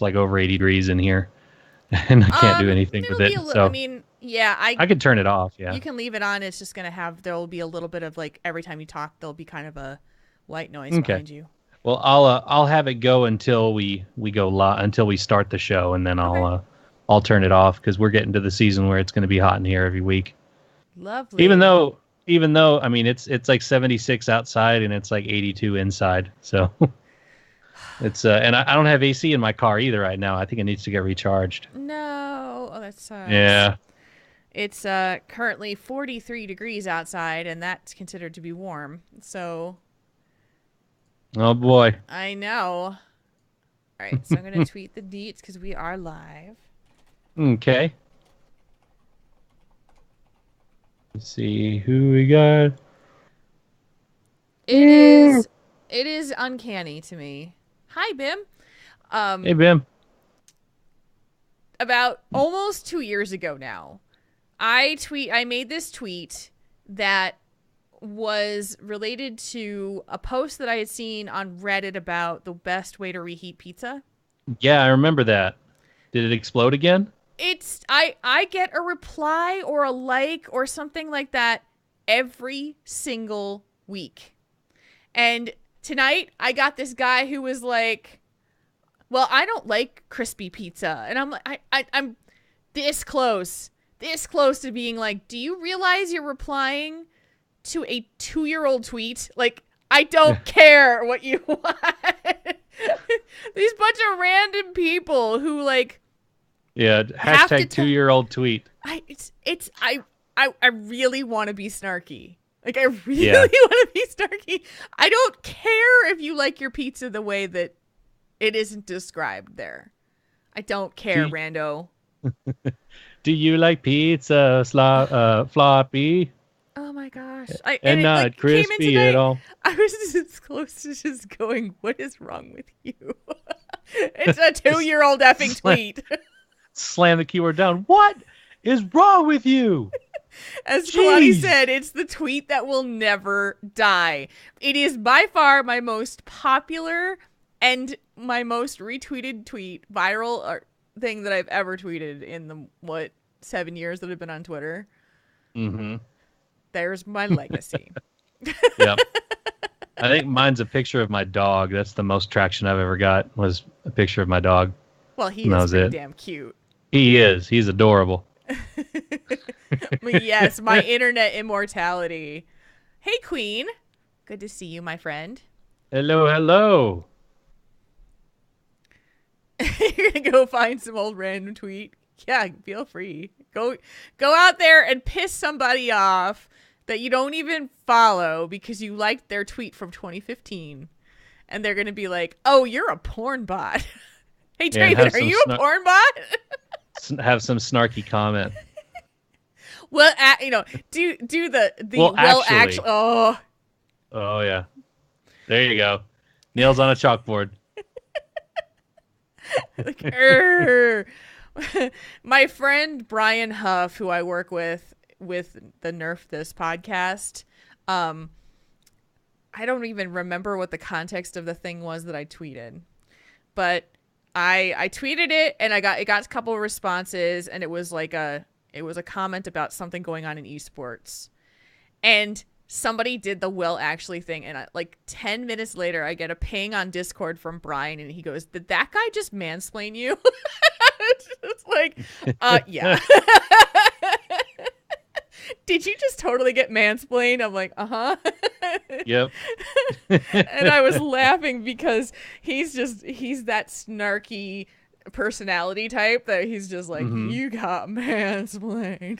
it's like over 80 degrees in here, and I can't do anything with it. So I mean, yeah, I could turn it off. Yeah. you can leave it on. It's just gonna have there will be a little bit of like every time you talk, there'll be kind of a white noise Okay. behind you. Well, I'll have it go until we go until we start the show, and then Okay, I'll turn it off because we're getting to the season where it's going to be hot in here every week. Even lovely. though even though I mean it's like 76 outside and it's like 82 inside, so it's and I don't have AC in my car either right now. I think it needs to get recharged. No, oh that sucks. Yeah. It's currently 43 degrees outside, and that's considered to be warm. So Oh boy. I know. All right, so I'm gonna tweet the deets because we are live. Okay. Let's see who we got. It is it is uncanny to me. Hi, Bim. Hey Um, Bim. about almost 2 years ago now, I made this tweet that was related to a post that I had seen on Reddit about the best way to reheat pizza. Yeah, I remember that. Did it explode again? It's I get a reply or a like or something like that every single week. And tonight I got this guy who was like, "Well, I don't like crispy pizza." And I'm like I'm this close to being like, "Do you realize you're replying to a 2-year-old tweet? Like, I don't care what you want." These bunch of random people who like Yeah, have to hashtag 2-year-old tweet. I really want to be snarky. Like I really Yeah. want to be snarky. I don't care if you like your pizza the way that it isn't described there. I don't care, Do, rando. do you like pizza floppy Oh my gosh. And and it not like came in crispy at today. all? I was this close to just going, "What is wrong with you?" It's a Just 2-year-old effing slam, tweet. slam the keyword down. What is wrong with you? As Kalani Jeez. said, it's the tweet that will never die. It is by far my most popular and my most retweeted tweet, viral or thing that I've ever tweeted in the 7 years that I've been on Twitter. Mm-hmm. There's my legacy. Yep. I think mine's a picture of my dog. That's the most traction I've ever got was a picture of my dog. Well, he And that is was pretty it. damn cute. He is. He's adorable. But yes, my internet immortality. Hey, Queen. Good to see you, my friend. Hello, hello. You're gonna go find some old random tweet. Yeah, feel free. Go out there and piss somebody off that you don't even follow because you liked their tweet from 2015. And they're gonna be like, "Oh, you're a porn bot." Hey Yeah, and David, are you a porn bot? have some snarky comment. Well, do the Well, well actually. actually. Oh, Oh yeah. There you go. Nails on a chalkboard. like, my friend Brian Huff, who I work with the Nerf This podcast, I don't even remember what the context of the thing was that I tweeted, but I tweeted it and it got a couple of responses, and it was a comment about something going on in esports, and somebody did the will actually thing, and like 10 minutes later I get a ping on Discord from Brian, and he goes, "Did that guy just mansplain you?" It's like, yeah. Did you just totally get mansplained? I'm like, uh-huh. Yep. And I was laughing because he's that snarky personality type that he's just like, Mm-hmm. "You got mansplained."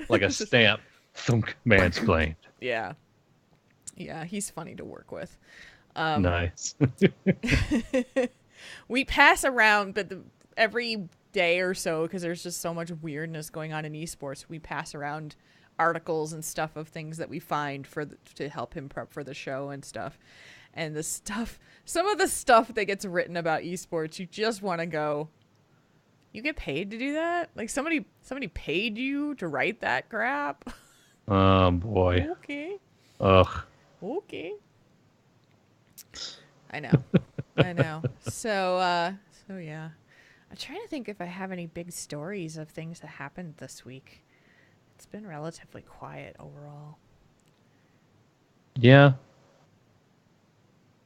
Like a It's just, stamp. Thunk, mansplained. yeah. Yeah, he's funny to work with. Nice. We pass around, but every day or so, because there's just so much weirdness going on in esports, we pass around articles and stuff of things that we find to help him prep for the show and stuff. And some of the stuff that gets written about esports, you just want to go, "You get paid to do that? Like somebody paid you to write that crap?" Oh boy. Okay. Ugh. Okay. I know. I know. So So yeah, I'm trying to think if I have any big stories of things that happened this week. It's been relatively quiet overall. Yeah.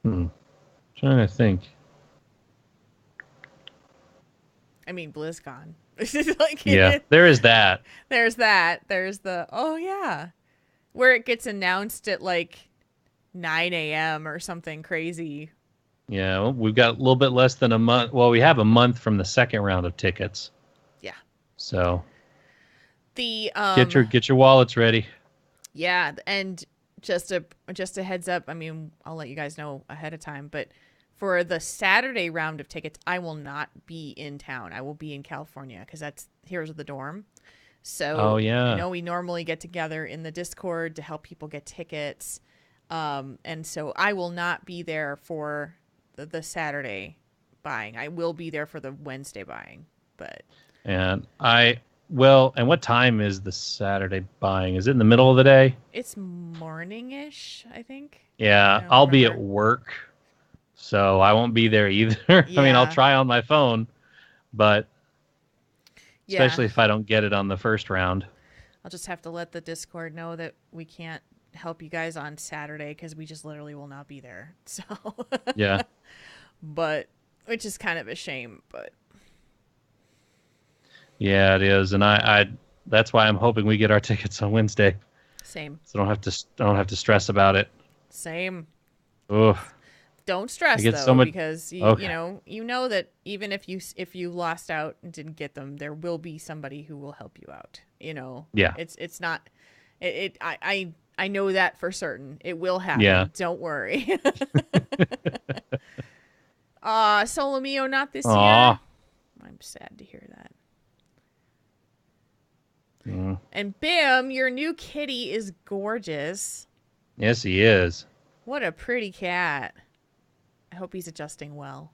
Trying to think. I mean, BlizzCon. Yeah, there is that. There's that. There's the oh yeah, where it gets announced at like 9 a.m. or something crazy. Yeah, well, we've got a little bit less than a month. Well, we have a month from the second round of tickets. Yeah. So The get your wallets ready. yeah, and just a heads up. I mean, I'll let you guys know ahead of time, but for the Saturday round of tickets, I will not be in town. I will be in California because that's here's the dorm. Oh So I yeah. know we normally get together in the Discord to help people get tickets, and so I will not be there for the Saturday buying. I will be there for the Wednesday buying, but And and what time is the Saturday buying? Is it in the middle of the day? it's morning-ish, I think. I Yeah, don't I'll be at remember. work, so I won't be there either. I mean, I'll Yeah, try on my phone, but yeah. especially if I don't get it on the first round. I'll just have to let the Discord know that we can't help you guys on Saturday because we just literally will not be there. So, Yeah. but which is kind of a shame, but Yeah, it is. And I that's why I'm hoping we get our tickets on Wednesday. same, So I don't have to stress about it. same. Ugh. Don't I stress get so though, much. because Okay. you know that even if you lost out and didn't get them, there will be somebody who will help you out. Yeah. It's not it I know that for certain. It will Yeah. happen. Don't worry. Solomio not this year. Aw. I'm sad to hear that. Mm. And Bim, your new kitty is gorgeous. Yes, he is. What a pretty cat. I hope he's adjusting well.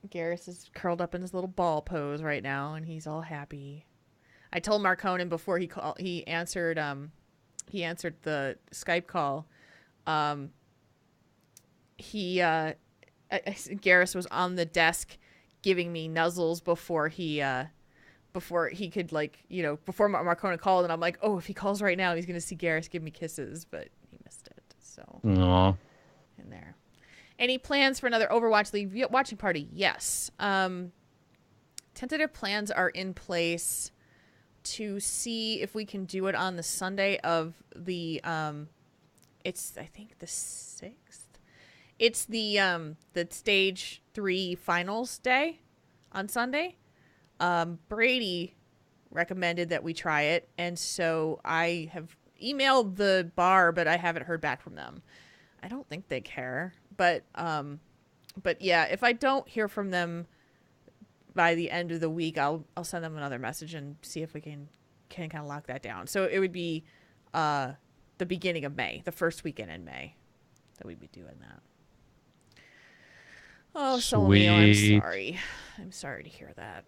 Garrus is curled up in his little ball pose right now, and he's all happy. I told Marconin before he answered the Skype call. Um, Garrus was on the desk giving me nuzzles before he could before Marcona called, and I'm like, oh, if he calls right now, he's gonna see Garrus give me kisses, but he missed it. So Aw. in there. Any plans for another Overwatch League watching party? Yes. Tentative plans are in place to see if we can do it on the Sunday of the it's I think the 6th. It's the stage 3 finals day on Sunday. Brady recommended that we try it, and so I have emailed the bar, but I haven't heard back from them. I don't think they care, but yeah, if I don't hear from them by the end of the week, I'll send them another message and see if we can kind of lock that down. So it would be the beginning of May, the first weekend in May, that we'd be doing that. Oh, Solomio, I'm Sweet. sorry. I'm sorry to hear that.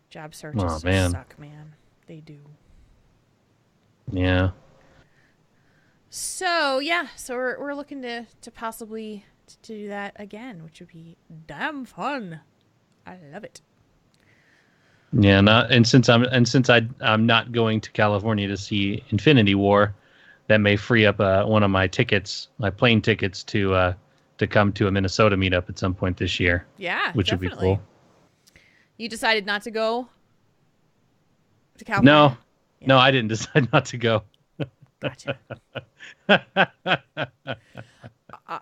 Job Oh searches just man. suck, man. They do. Yeah. So yeah, so we're looking to possibly to do that again, which would be damn fun. I love it. Yeah. Not and since I'm not going to California to see Infinity War, that may free up one of my tickets, my plane tickets to come to a Minnesota meetup at some point this year, Yeah, which would be definitely. cool. You decided not to go to California? No, Yeah, no, I didn't decide not to go. gotcha.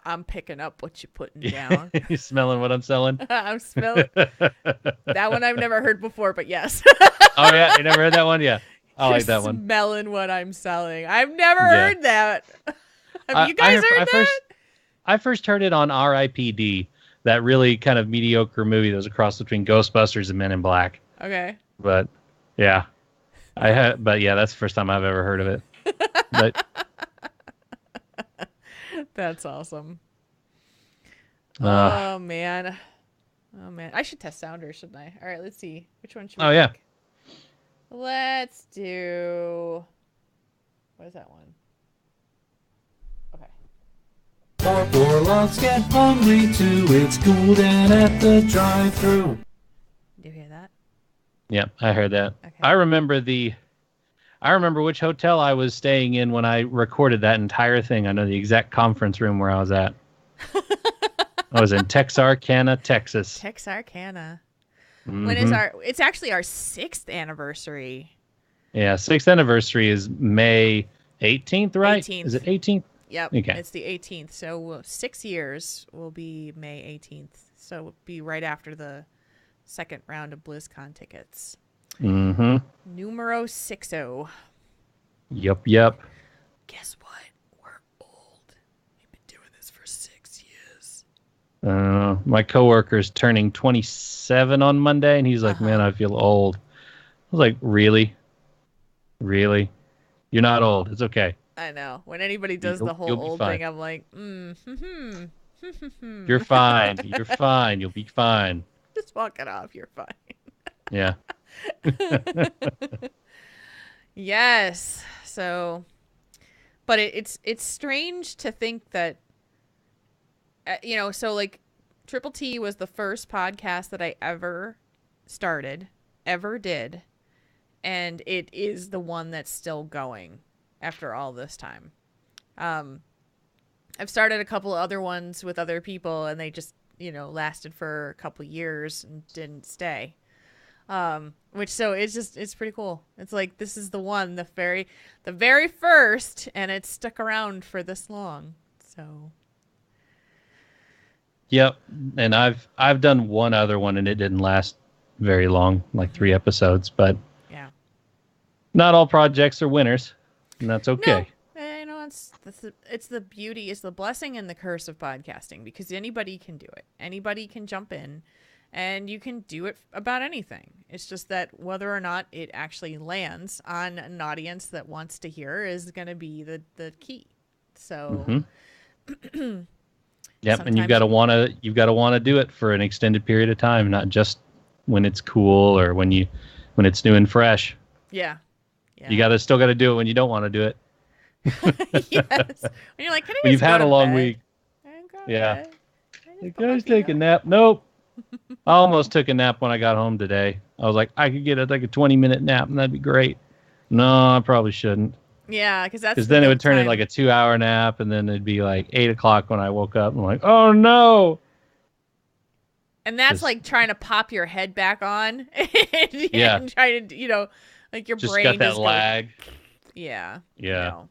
I'm picking up what you're putting down. You smelling what I'm selling? I'm smelling that one I've never heard before, but yes. Oh yeah, you never heard that one? Yeah, I You're like that one. smelling what I'm selling. I've never Yeah, heard that. Have I you guys I heard that? first heard it on R.I.P.D. That really kind of mediocre movie that was a cross between Ghostbusters and Men in Black. Okay. But yeah, but yeah, that's the first time I've ever heard of it. But That's awesome. uh, Oh man. Oh man. I should test Sounder, shouldn't I? All right, let's see. Which one should we oh yeah, pick? Let's do what is that one? Okay. Our warlocks get hungry too. It's cool down at the drive-thru. Did you hear that? Yep, I heard that. Okay. I remember which hotel I was staying in when I recorded that entire thing. I know the exact conference room where I was at. I was in Texarkana, Texas. Texarkana. Mm-hmm. When is it's actually our 6th anniversary. Yeah, 6th anniversary is May 18th, right? 18th. Is it 18th? Yep, okay. It's the 18th. So 6 years will be May 18th. So it'll be right after the 2nd round of BlizzCon tickets. Mm-hmm. Numero 60. Yep. Guess what? We're old. We've been doing this for 6 years. My coworker's turning 27 on Monday, and he's like, man, I feel old. I was like, really? Really? You're not old. It's okay. I know. When anybody does the whole old thing, I'm like, You're fine. You're fine. You'll be fine. Just walk it off. You're fine. Yeah. Yes. So, but it's strange to think that, so like Triple T was the first podcast that I ever did. And it is the one that's still going after all this time. I've started a couple of other ones with other people, and they just, lasted for a couple of years and didn't stay. So it's pretty cool. It's like, this is the one, the very first, and it's stuck around for this long. So. Yep. And I've done one other one, and it didn't last very long, like 3 episodes, but yeah, not all projects are winners, and that's okay. No, it's the beauty, it's the blessing and the curse of podcasting, because anybody can do it. Anybody can jump in, and you can do it about anything. It's just that whether or not it actually lands on an audience that wants to hear is going to be the key. So, yep, and you've got to want to do it for an extended period of time, not just when it's cool or when it's new and fresh. Yeah. You still got to do it when you don't want to do it. Yes. When you're like, when you've had a long week. Yeah. You guys take a nap. Nope. I almost took a nap when I got home today. I was like, I could get a 20-minute nap, and that'd be great. No, I probably shouldn't. Yeah, because then it would turn into like a 2-hour nap, and then it'd be like 8 o'clock when I woke up. I'm like, oh no. And that's like trying to pop your head back on and try to, like your just brain got that lag. Yeah. Yeah. No.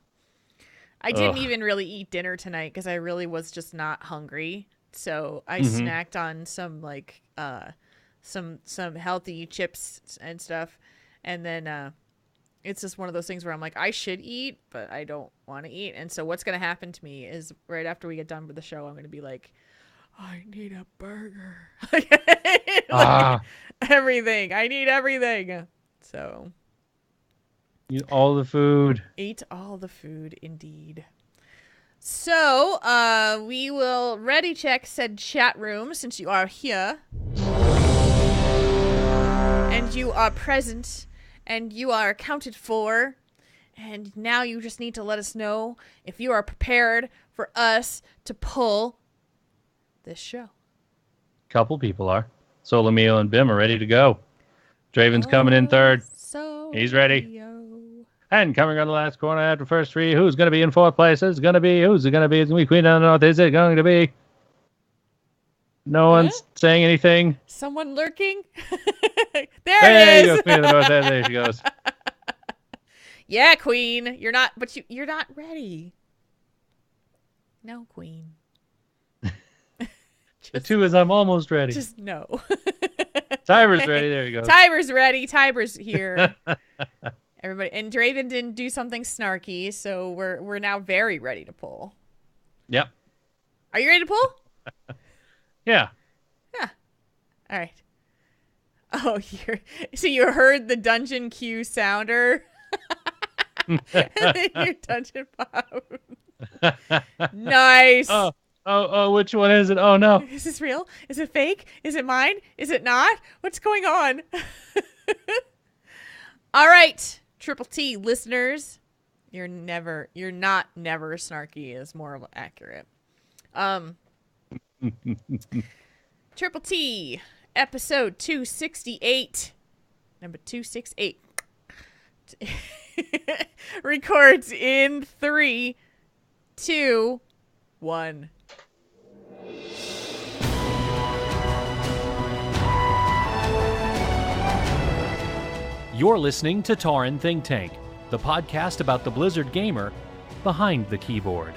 I didn't even really eat dinner tonight because I really was just not hungry. So I snacked on some like some healthy chips and stuff, and then it's just one of those things where I'm like, I should eat, but I don't want to eat. And so what's gonna happen to me is right after we get done with the show, I'm gonna be like, I need a burger. Everything. I need everything. So eat all the food. Eat all the food, indeed. So, we will ready check said chat room since you are here. And you are present. And you are accounted for. And now you just need to let us know if you are prepared for us to pull this show. Couple people are. Solomio and Bim are ready to go. Draven's coming in third. He's ready. And coming on the last corner after the first 3, who's going to be in 4th place? Who's it going to be? It's going to be Queen of the North. Is it going to be? No one's saying anything. Someone lurking? There it is. You go, Queen of the North. There she goes. Yeah, Queen. You're not ready. No, Queen. The 2 is I'm almost ready. Just no. Tiber's ready. There you go. Tiber's ready. Tiber's here. Everybody, and Draven didn't do something snarky, so we're now very ready to pull. Yep. Are you ready to pull? Yeah. Yeah. All right. Oh, you heard the dungeon queue sounder, and then your dungeon pop. Nice. Oh, which one is it? Oh no. Is this real? Is it fake? Is it mine? Is it not? What's going on? All right. Triple T listeners, you're not never snarky is more accurate. Triple T, episode 268, number 268, records in 3, 2, 1. You're listening to Tauren Think Tank, the podcast about the Blizzard gamer behind the keyboard.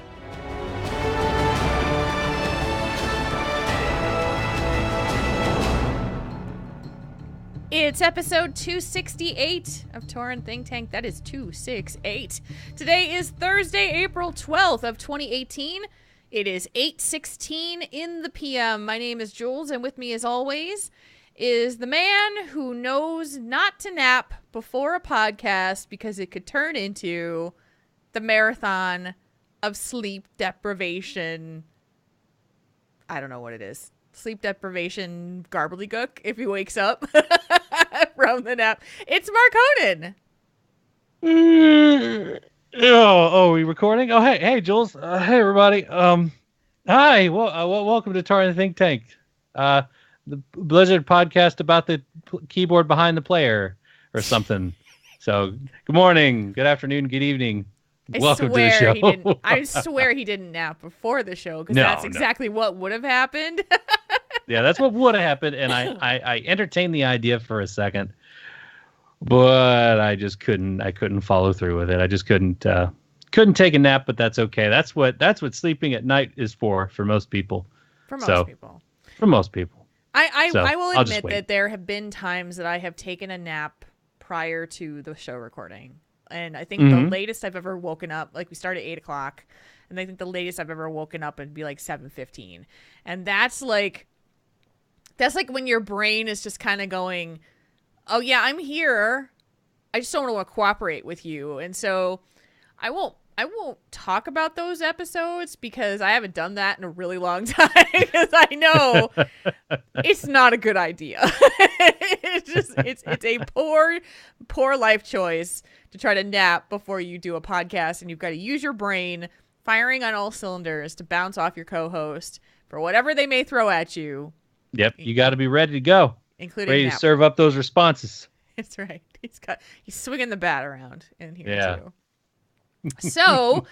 It's episode 268 of Tauren Think Tank. That is 268. Today is Thursday, April 12th of 2018. It is 8:16 in the PM. My name is Jules, and with me as always is the man who knows not to nap before a podcast because it could turn into the marathon of sleep deprivation. I don't know what it is. Sleep deprivation gobbledygook if he wakes up from the nap. It's Mark Honan. Are we recording? Oh, hey, Jules. Hey, everybody. Hi. Welcome to Tauren Think Tank. The Blizzard podcast about the keyboard behind the player or something. So, good morning, good afternoon, good evening. Welcome to the show. I swear he didn't nap before the show because that's exactly what would have happened. Yeah, that's what would have happened, and I entertained the idea for a second, but I just couldn't. I couldn't follow through with it. I just couldn't take a nap. But that's okay. That's what sleeping at night is for most people. For most people. I will admit that there have been times that I have taken a nap prior to the show recording. And I think the latest I've ever woken up, like we started at 8 o'clock, and I think the latest I've ever woken up would be like 7:15. And that's like when your brain is just kind of going, oh yeah, I'm here. I just don't want to cooperate with you. And so I won't talk about those episodes because I haven't done that in a really long time because I know it's not a good idea. it's a poor life choice to try to nap before you do a podcast, and you've got to use your brain firing on all cylinders to bounce off your co-host for whatever they may throw at you. Yep, you got to be ready to go, including ready to serve up those responses. That's right. He's swinging the bat around in here too. So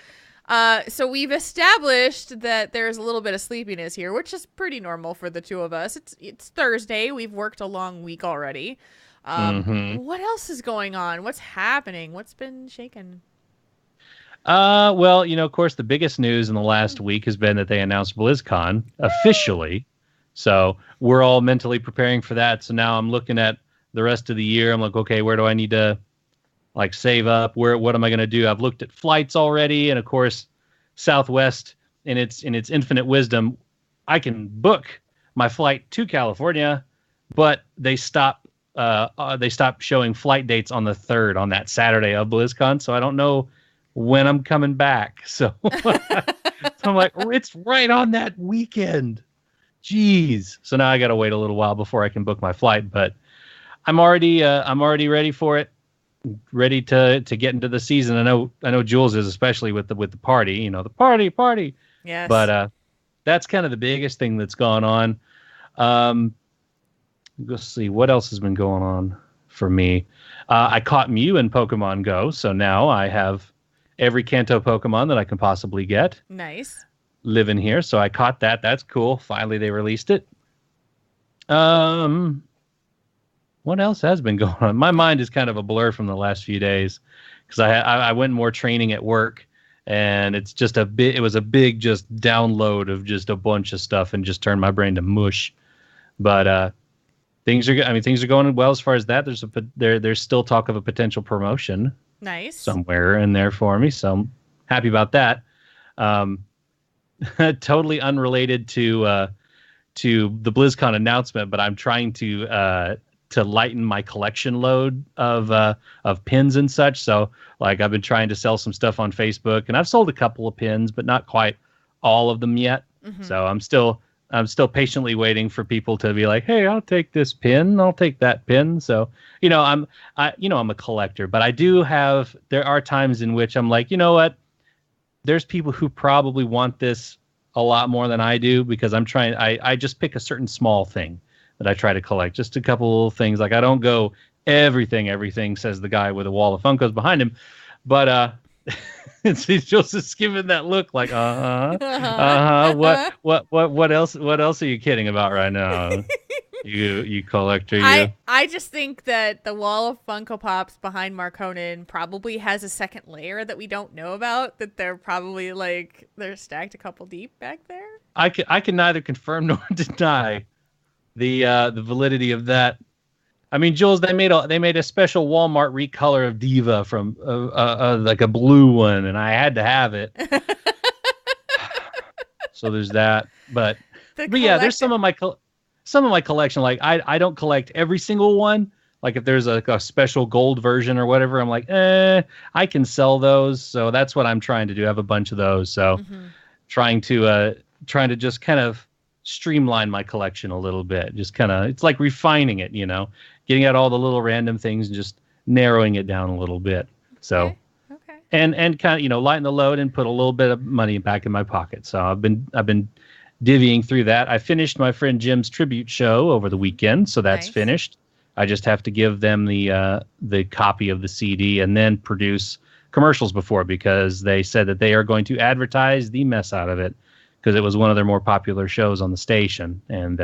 we've established that there's a little bit of sleepiness here, which is pretty normal for the two of us. It's Thursday. We've worked a long week already. What else is going on? What's happening? What's been shaken? Well, of course, the biggest news in the last week has been that they announced BlizzCon officially. So we're all mentally preparing for that. So now I'm looking at the rest of the year. I'm like, okay, where do I need to save up? What am I going to do? I've looked at flights already. And of course, Southwest in its infinite wisdom, I can book my flight to California, but they stopped showing flight dates on the 3rd on that Saturday of BlizzCon. So I don't know when I'm coming back. So, so I'm like, it's right on that weekend. Jeez. So now I got to wait a little while before I can book my flight, but I'm already ready for it. Ready to get into the season. I know Jules is, especially with the party, the party. Yes. But that's kind of the biggest thing that's gone on. Let's see what else has been going on for me. I caught Mew in Pokemon Go, so now I have every Kanto Pokemon that I can possibly get. Nice. Living here, so I caught that. That's cool. Finally, they released it. What else has been going on? My mind is kind of a blur from the last few days because I went more training at work, and it's just it was a big just download of just a bunch of stuff and just turned my brain to mush. But things are going well as far as that. There's still talk of a potential promotion. Nice. Somewhere in there for me, so I'm happy about that. Totally unrelated to the BlizzCon announcement, but I'm trying to lighten my collection load of pins and such. So I've been trying to sell some stuff on Facebook, and I've sold a couple of pins, but not quite all of them yet. Mm-hmm. So I'm still patiently waiting for people to be like, hey, I'll take this pin. I'll take that pin. So, I'm a collector, but there are times in which I'm like, you know what? There's people who probably want this a lot more than I do because I'm trying. I just pick a certain small thing that I try to collect. Just a couple little things. Like I don't go everything, says the guy with a wall of Funkos behind him. But it's Joseph's giving that look like, what else are you kidding about right now? You collector, you. I just think that the wall of Funko Pops behind Markonnen probably has a second layer that we don't know about, that they're probably like they're stacked a couple deep back there. I can neither confirm nor deny the validity of that. I mean, Jules, they made a special Walmart recolor of Diva from like a blue one, and I had to have it. So there's that. But yeah, there's some of my collection. Like I don't collect every single one. Like if there's a special gold version or whatever, I'm like, I can sell those. So that's what I'm trying to do. I have a bunch of those. So trying to just kind of streamline my collection a little bit. Just kind of, it's like refining it, getting out all the little random things and just narrowing it down a little bit. So, okay. And kind of, lighten the load and put a little bit of money back in my pocket. So I've been divvying through that. I finished my friend Jim's tribute show over the weekend. So that's finished. I just have to give them the copy of the CD and then produce commercials before, because they said that they are going to advertise the mess out of it because it was one of their more popular shows on the station. And,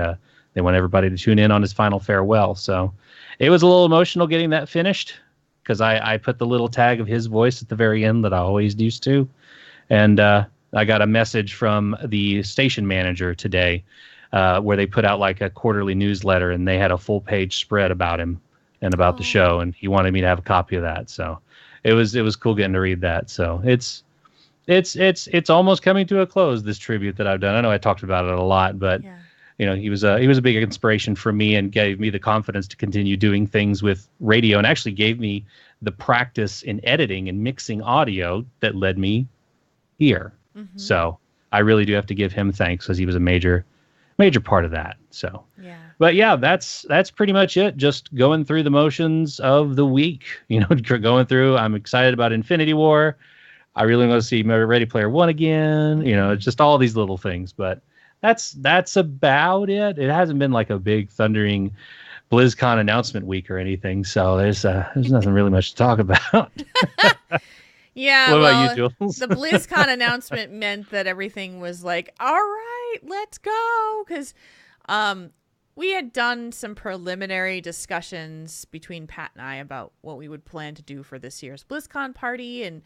they want everybody to tune in on his final farewell. So it was a little emotional getting that finished because I put the little tag of his voice at the very end that I always used to. And I got a message from the station manager today where they put out like a quarterly newsletter, and they had a full page spread about him and about the show. And he wanted me to have a copy of that. So it was cool getting to read that. So it's almost coming to a close, this tribute that I've done. I know I talked about it a lot, but he was a big inspiration for me and gave me the confidence to continue doing things with radio, and actually gave me the practice in editing and mixing audio that led me here. So I really do have to give him thanks because he was a major part of that. So, but yeah, that's pretty much it. Just going through the motions of the week, going through. I'm excited about Infinity War. I really want to see Ready Player One again. It's just all these little things, but that's about it. It hasn't been like a big thundering BlizzCon announcement week or anything, so there's nothing really much to talk about. Yeah. What about you, Jules? The BlizzCon announcement meant that everything was like, all right, let's go, because we had done some preliminary discussions between Pat and I about what we would plan to do for this year's BlizzCon party, and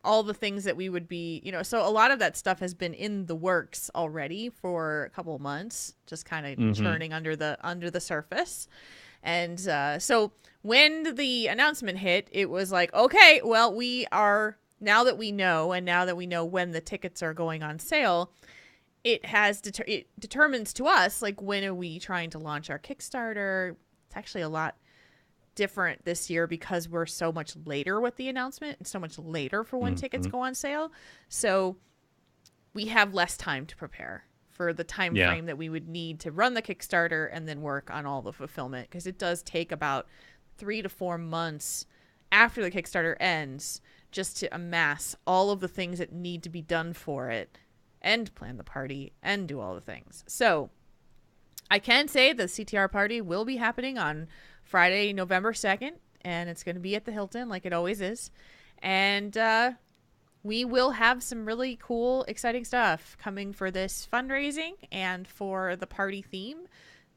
all the things that we would be, so a lot of that stuff has been in the works already for a couple of months, just kind of churning under the surface. And so when the announcement hit, it was like, okay, well, now that we know when the tickets are going on sale, it determines to us, like, when are we trying to launch our Kickstarter. It's actually a lot different this year because we're so much later with the announcement and so much later for when tickets go on sale. So we have less time to prepare for the time frame that we would need to run the Kickstarter and then work on all the fulfillment, because it does take about 3 to 4 months after the Kickstarter ends just to amass all of the things that need to be done for it and plan the party and do all the things. So I can say the CTR party will be happening on Friday, November 2nd, and it's going to be at the Hilton like it always is. And we will have some really cool, exciting stuff coming for this fundraising and for the party theme.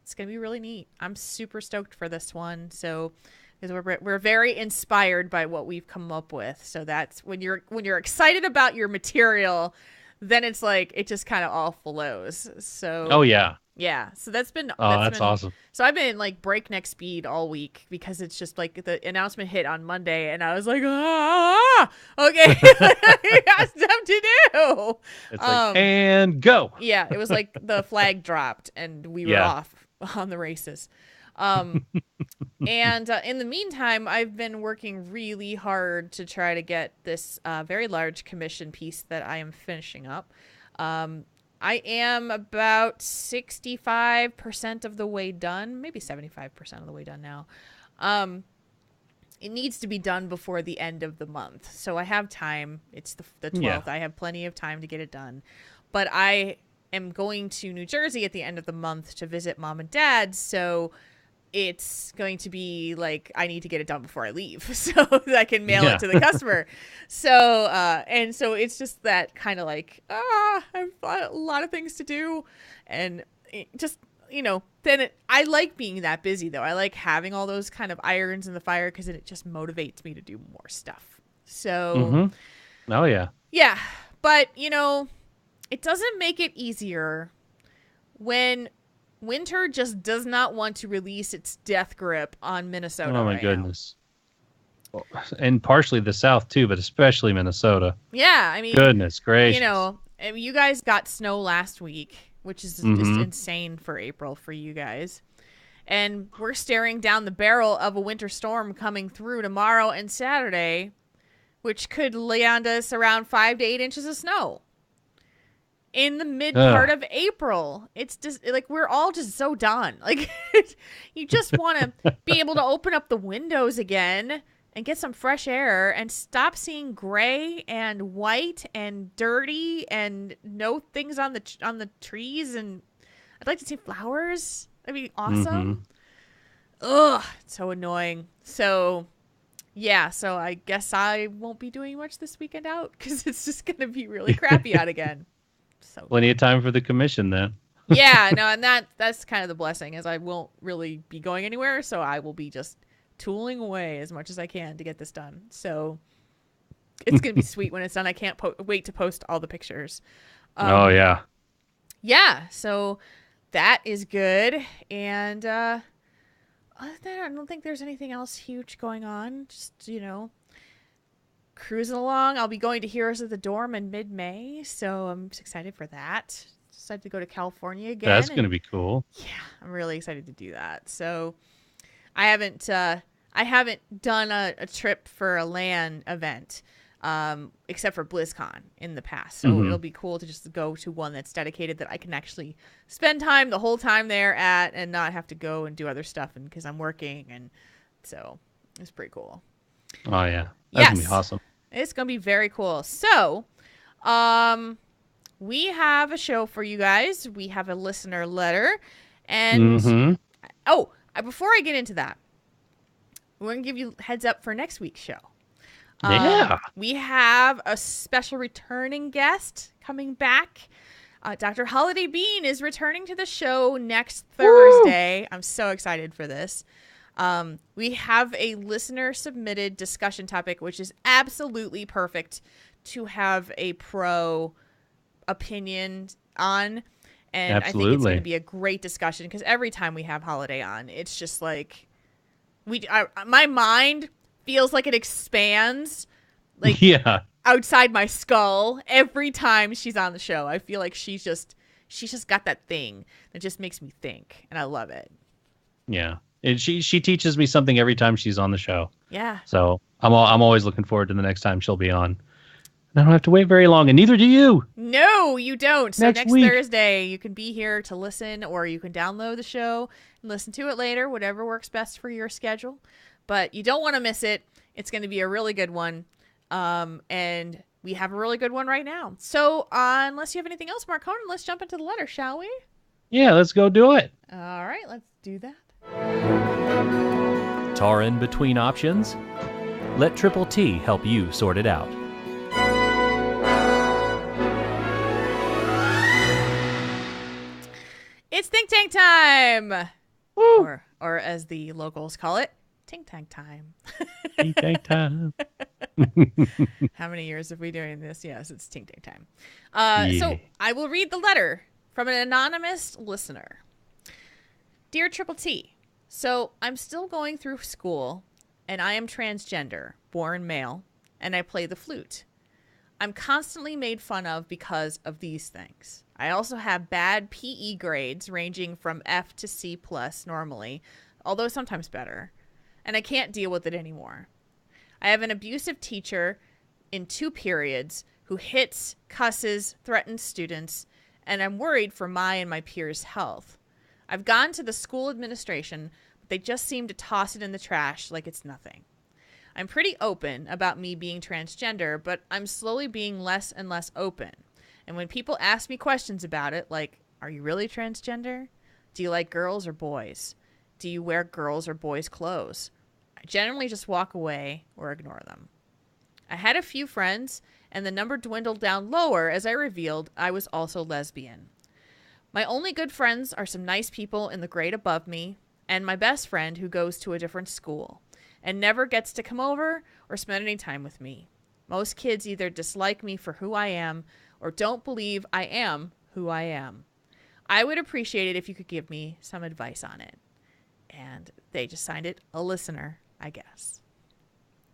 It's going to be really neat. I'm super stoked for this one. So, because we're very inspired by what we've come up with. So that's when you're excited about your material, then it's like it just kind of all flows. So yeah, so that's been awesome. So I've been like breakneck speed all week because it's just like the announcement hit on Monday, and I was like, okay, I got stuff to do. It's like, and go. Yeah, it was like the flag dropped and we were off on the races. And in the meantime, I've been working really hard to try to get this very large commission piece that I am finishing up. I am about 65% of the way done, maybe 75% of the way done now. It needs to be done before the end of the month. So I have time. It's the 12th. I have plenty of time to get it done. but I am going to New Jersey at the end of the month to visit mom and dad. So it's going to be like, I need to get it done before I leave so that I can mail it to the customer. So, and so it's just that kind of like, I've got a lot of things to do. And it just, then I like being that busy though. I like having all those kind of irons in the fire because it just motivates me to do more stuff. So, Oh yeah. Yeah. But, it doesn't make it easier when winter just does not want to release its death grip on Minnesota. Oh my right goodness. And partially the South too, but especially Minnesota. Yeah, I mean, goodness gracious. You guys got snow last week, which is just insane for April for you guys. And we're staring down the barrel of a winter storm coming through tomorrow and Saturday, which could land us around 5 to 8 inches of snow. In the mid part of April. It's just like we're all just so done. Like you just want to be able to open up the windows again and get some fresh air and stop seeing gray and white and dirty and no things on the trees. And I'd like to see flowers. That'd be awesome. Ugh, it's so annoying. So yeah, so I guess I won't be doing much this weekend out because it's just going to be really crappy out again. So plenty of time for the commission then. Yeah, no, and that's kind of the blessing is I won't really be going anywhere, so I will be just tooling away as much as I can to get this done. So it's gonna be sweet when it's done. I can't wait to post all the pictures. Oh yeah. Yeah, so that is good, and other than that, I don't think there's anything else huge going on. Just cruising along. I'll be going to Heroes of the Dorm in mid-May, so I'm excited for that. Decided to go to California again. That's going to be cool. Yeah, I'm really excited to do that. So I haven't done a trip for a LAN event except for BlizzCon in the past. So it'll be cool to just go to one that's dedicated that I can actually spend time the whole time there at and not have to go and do other stuff and because I'm working, and so it's pretty cool. Oh yeah. That's going to be awesome. It's going to be very cool. So, we have a show for you guys. We have a listener letter. And, before I get into that, we're going to give you heads up for next week's show. We have a special returning guest coming back. Dr. Holiday Bean is returning to the show next Thursday. Woo! I'm so excited for this. We have a listener submitted discussion topic, which is absolutely perfect to have a pro opinion on. And I think it's going to be a great discussion because every time we have Holiday on, it's just like my mind feels like it expands like outside my skull every time she's on the show. I feel like she's just got that thing that just makes me think, and I love it. Yeah. And she teaches me something every time she's on the show. Yeah. So I'm always looking forward to the next time she'll be on. And I don't have to wait very long, and neither do you. No, you don't. So next week. Thursday, you can be here to listen, or you can download the show and listen to it later, whatever works best for your schedule. But you don't want to miss it. It's going to be a really good one. And we have a really good one right now. So unless you have anything else, Mark Conan, let's jump into the letter, shall we? Yeah, let's go do it. All right, let's do that. Tauren between options? Let Triple T help you sort it out. It's Think Tank time! Woo! Or as the locals call it, Think Tank time. Think Tank time. How many years have we doing this? Yes, it's Think Tank time. So I will read the letter from an anonymous listener. Dear Triple T, so I'm still going through school, and I am transgender, born male, and I play the flute. I'm constantly made fun of because of these things. I also have bad PE grades ranging from F to C+ normally, although sometimes better, and I can't deal with it anymore. I have an abusive teacher in 2 periods who hits, cusses, threatens students, and I'm worried for my and my peers' health. I've gone to the school administration, but they just seem to toss it in the trash like it's nothing. I'm pretty open about me being transgender, but I'm slowly being less and less open. And when people ask me questions about it, like, are you really transgender? Do you like girls or boys? Do you wear girls or boys' clothes? I generally just walk away or ignore them. I had a few friends, and the number dwindled down lower as I revealed I was also lesbian. My only good friends are some nice people in the grade above me, and my best friend who goes to a different school and never gets to come over or spend any time with me. Most kids either dislike me for who I am or don't believe I am who I am. I would appreciate it if you could give me some advice on it. And they just signed it, a listener, I guess.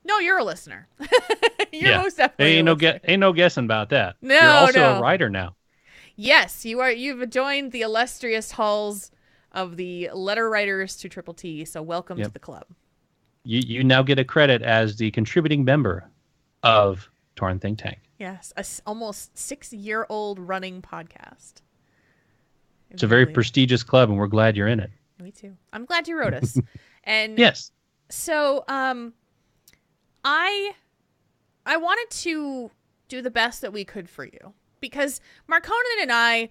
No, you're a listener. You're most definitely ain't no guessing about that. No, you're also no. a writer now. Yes, you are. You've joined the illustrious halls of the letter writers to Triple T. So welcome to the club. You now get a credit as the contributing member of Tauren Think Tank. Yes, a almost 6-year-old running podcast. It's a very prestigious club, and we're glad you're in it. Me too. I'm glad you wrote us. And yes. So, I wanted to do the best that we could for you because Marconan and I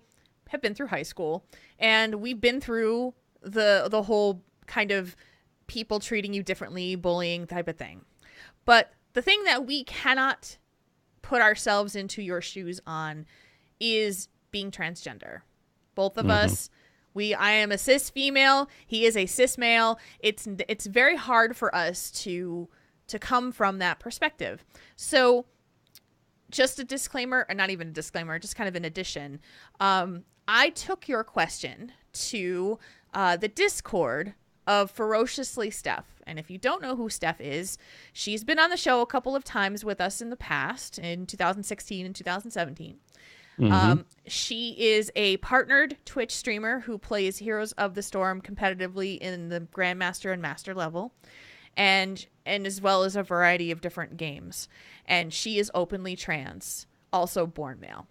have been through high school, and we've been through the whole kind of people treating you differently, bullying type of thing. But the thing that we cannot put ourselves into your shoes on is being transgender. Both of us. I am a cis female. He is a cis male. It's very hard for us to come from that perspective. So just a disclaimer, or not even a disclaimer, just kind of an addition. I took your question to the Discord of Ferociously Steph. And if you don't know who Steph is, she's been on the show a couple of times with us in the past, in 2016 and 2017. She is a partnered Twitch streamer who plays Heroes of the Storm competitively in the Grandmaster and Master level, and as well as a variety of different games. And she is openly trans, also born male.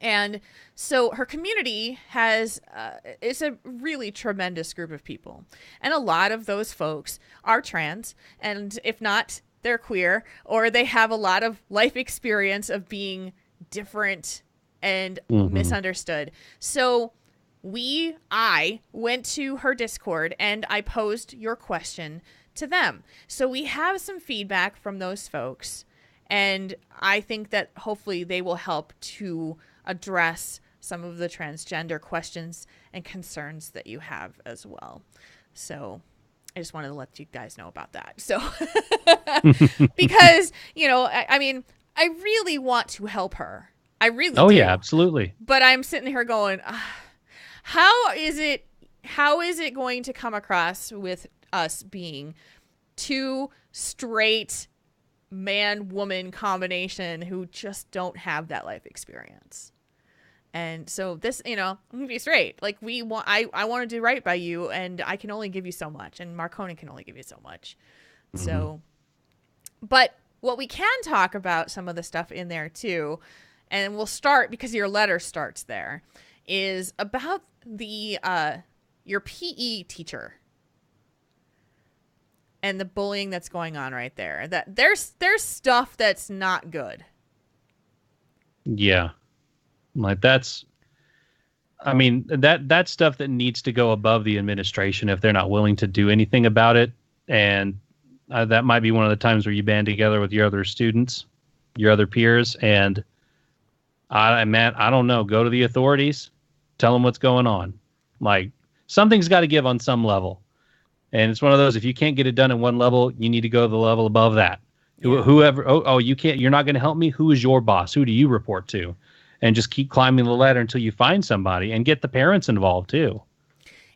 And so her community it's a really tremendous group of people. And a lot of those folks are trans, and if not, they're queer, or they have a lot of life experience of being different and misunderstood. So I went to her Discord and I posed your question to them. So we have some feedback from those folks, and I think that hopefully they will help to address some of the transgender questions and concerns that you have as well. So I just wanted to let you guys know about that. So because, I mean, I really want to help her. I really do. Oh, yeah, absolutely. But I'm sitting here going, how is it going to come across with us being two straight man-woman combination who just don't have that life experience? And so this, I'm gonna be straight. Like I want to do right by you, and I can only give you so much, and Marconi can only give you so much. So, but what we can talk about, some of the stuff in there too, and we'll start because your letter starts there, is about the your PE teacher and the bullying that's going on right there. That there's stuff that's not good. Yeah. Like that's stuff that needs to go above the administration if they're not willing to do anything about it. And that might be one of the times where you band together with your other students, your other peers, and I don't know, go to the authorities, tell them what's going on. Like, something's got to give on some level. And it's one of those, if you can't get it done at one level, you need to go to the level above that. Yeah. Whoever, you can't, you're not going to help me. Who is your boss? Who do you report to? And just keep climbing the ladder until you find somebody, and get the parents involved too.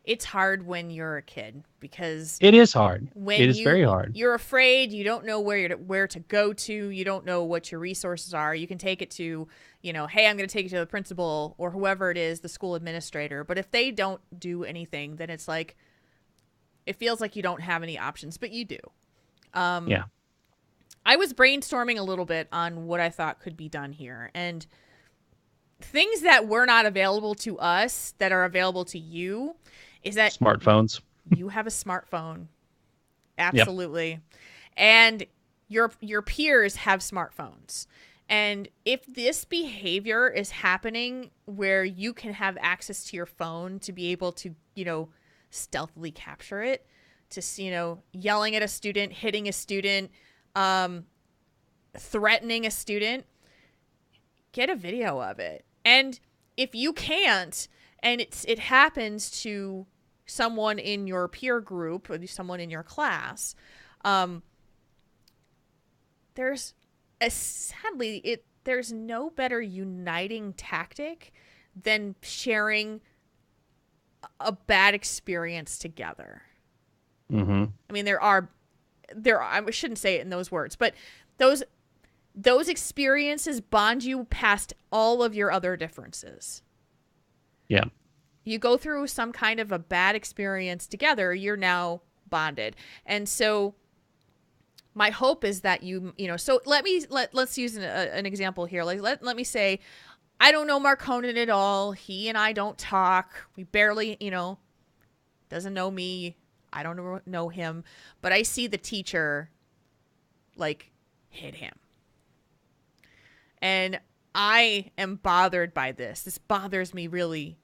It's hard when you're a kid, because it is hard. It is very hard. You're afraid. You don't know where to go to. You don't know what your resources are. You can take it to, hey, I'm going to take it to the principal or whoever it is, the school administrator. But if they don't do anything, then it's like, it feels like you don't have any options, but you do. Yeah. I was brainstorming a little bit on what I thought could be done here, and things that were not available to us that are available to you is that smartphones. You have a smartphone. Absolutely. Yep. And your peers have smartphones. And if this behavior is happening where you can have access to your phone to be able to, stealthily capture it, to, yelling at a student, hitting a student, threatening a student, get a video of it. And if you can't, and it happens to someone in your peer group or someone in your class, there's no better uniting tactic than sharing a bad experience together. Mm-hmm. I mean, I shouldn't say it in those words, but those experiences bond you past all of your other differences. Yeah. You go through some kind of a bad experience together, you're now bonded. And so my hope is that so let's use an example here. Like let me say, I don't know Mark Conan at all. He and I don't talk. We barely, doesn't know me. I don't know him, but I see the teacher like hit him. And I am bothered by this. This bothers me really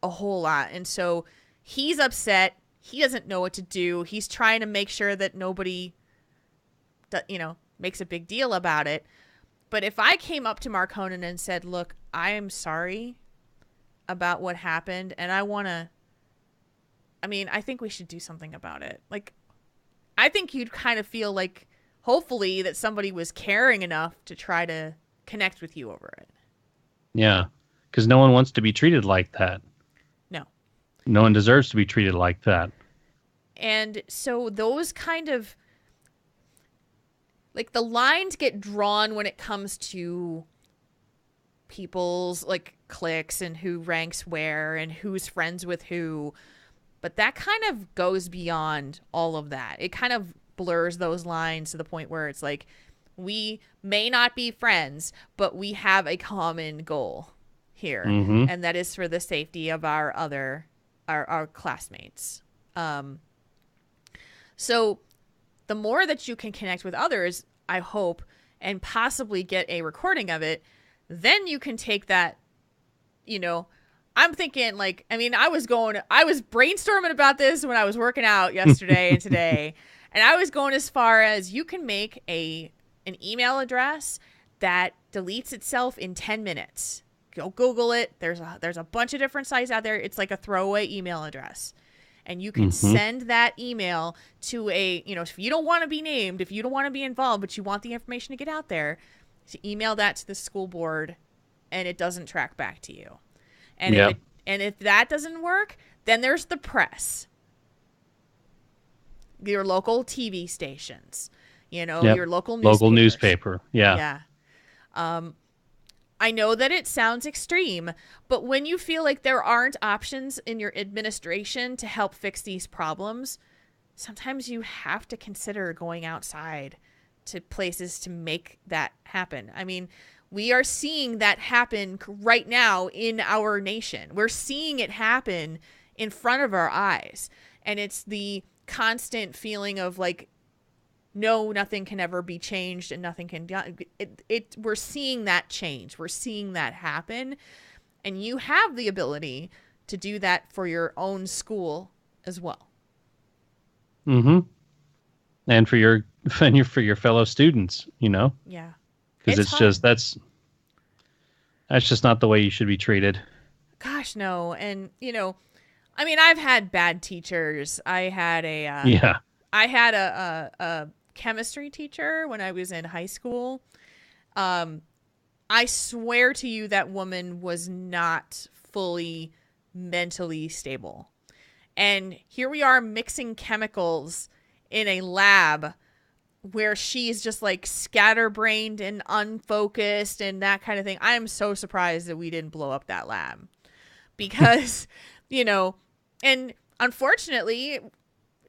a whole lot. And so he's upset. He doesn't know what to do. He's trying to make sure that nobody, makes a big deal about it. But if I came up to Mark Conan and said, look, I am sorry about what happened, and I think we should do something about it. Like, I think you'd kind of feel like, hopefully, that somebody was caring enough to try to connect with you over it. Yeah, because no one wants to be treated like that. No. No one deserves to be treated like that. And so those kind of, like, the lines get drawn when it comes to people's, like, cliques and who ranks where and who's friends with who. But that kind of goes beyond all of that. It kind of blurs those lines to the point where it's like, we may not be friends, but we have a common goal here. Mm-hmm. And that is for the safety of our classmates. So the more that you can connect with others, I hope, and possibly get a recording of it, then you can take that, I'm thinking like, I was brainstorming about this when I was working out yesterday and today. And I was going as far as you can make an email address that deletes itself in 10 minutes. Go Google it. There's a bunch of different sites out there. It's like a throwaway email address. And you can send that email to if you don't want to be named, if you don't want to be involved, but you want the information to get out there, to email that to the school board, and it doesn't track back to you. And if that doesn't work, then there's the press. Your local TV stations, your local newspaper. Yeah. Yeah. I know that it sounds extreme, but when you feel like there aren't options in your administration to help fix these problems, sometimes you have to consider going outside to places to make that happen. We are seeing that happen right now in our nation. We're seeing it happen in front of our eyes. And it's the constant feeling of like, no, nothing can ever be changed and nothing can we're seeing that change. We're seeing that happen. And you have the ability to do that for your own school as well. Mm-hmm. And for your fellow students, Yeah. Because it's just that's just not the way you should be treated. Gosh, no. And I've had bad teachers. I had a chemistry teacher when I was in high school. I swear to you that woman was not fully mentally stable. And here we are mixing chemicals in a lab where she's just like scatterbrained and unfocused and that kind of thing. I am so surprised that we didn't blow up that lab because, and unfortunately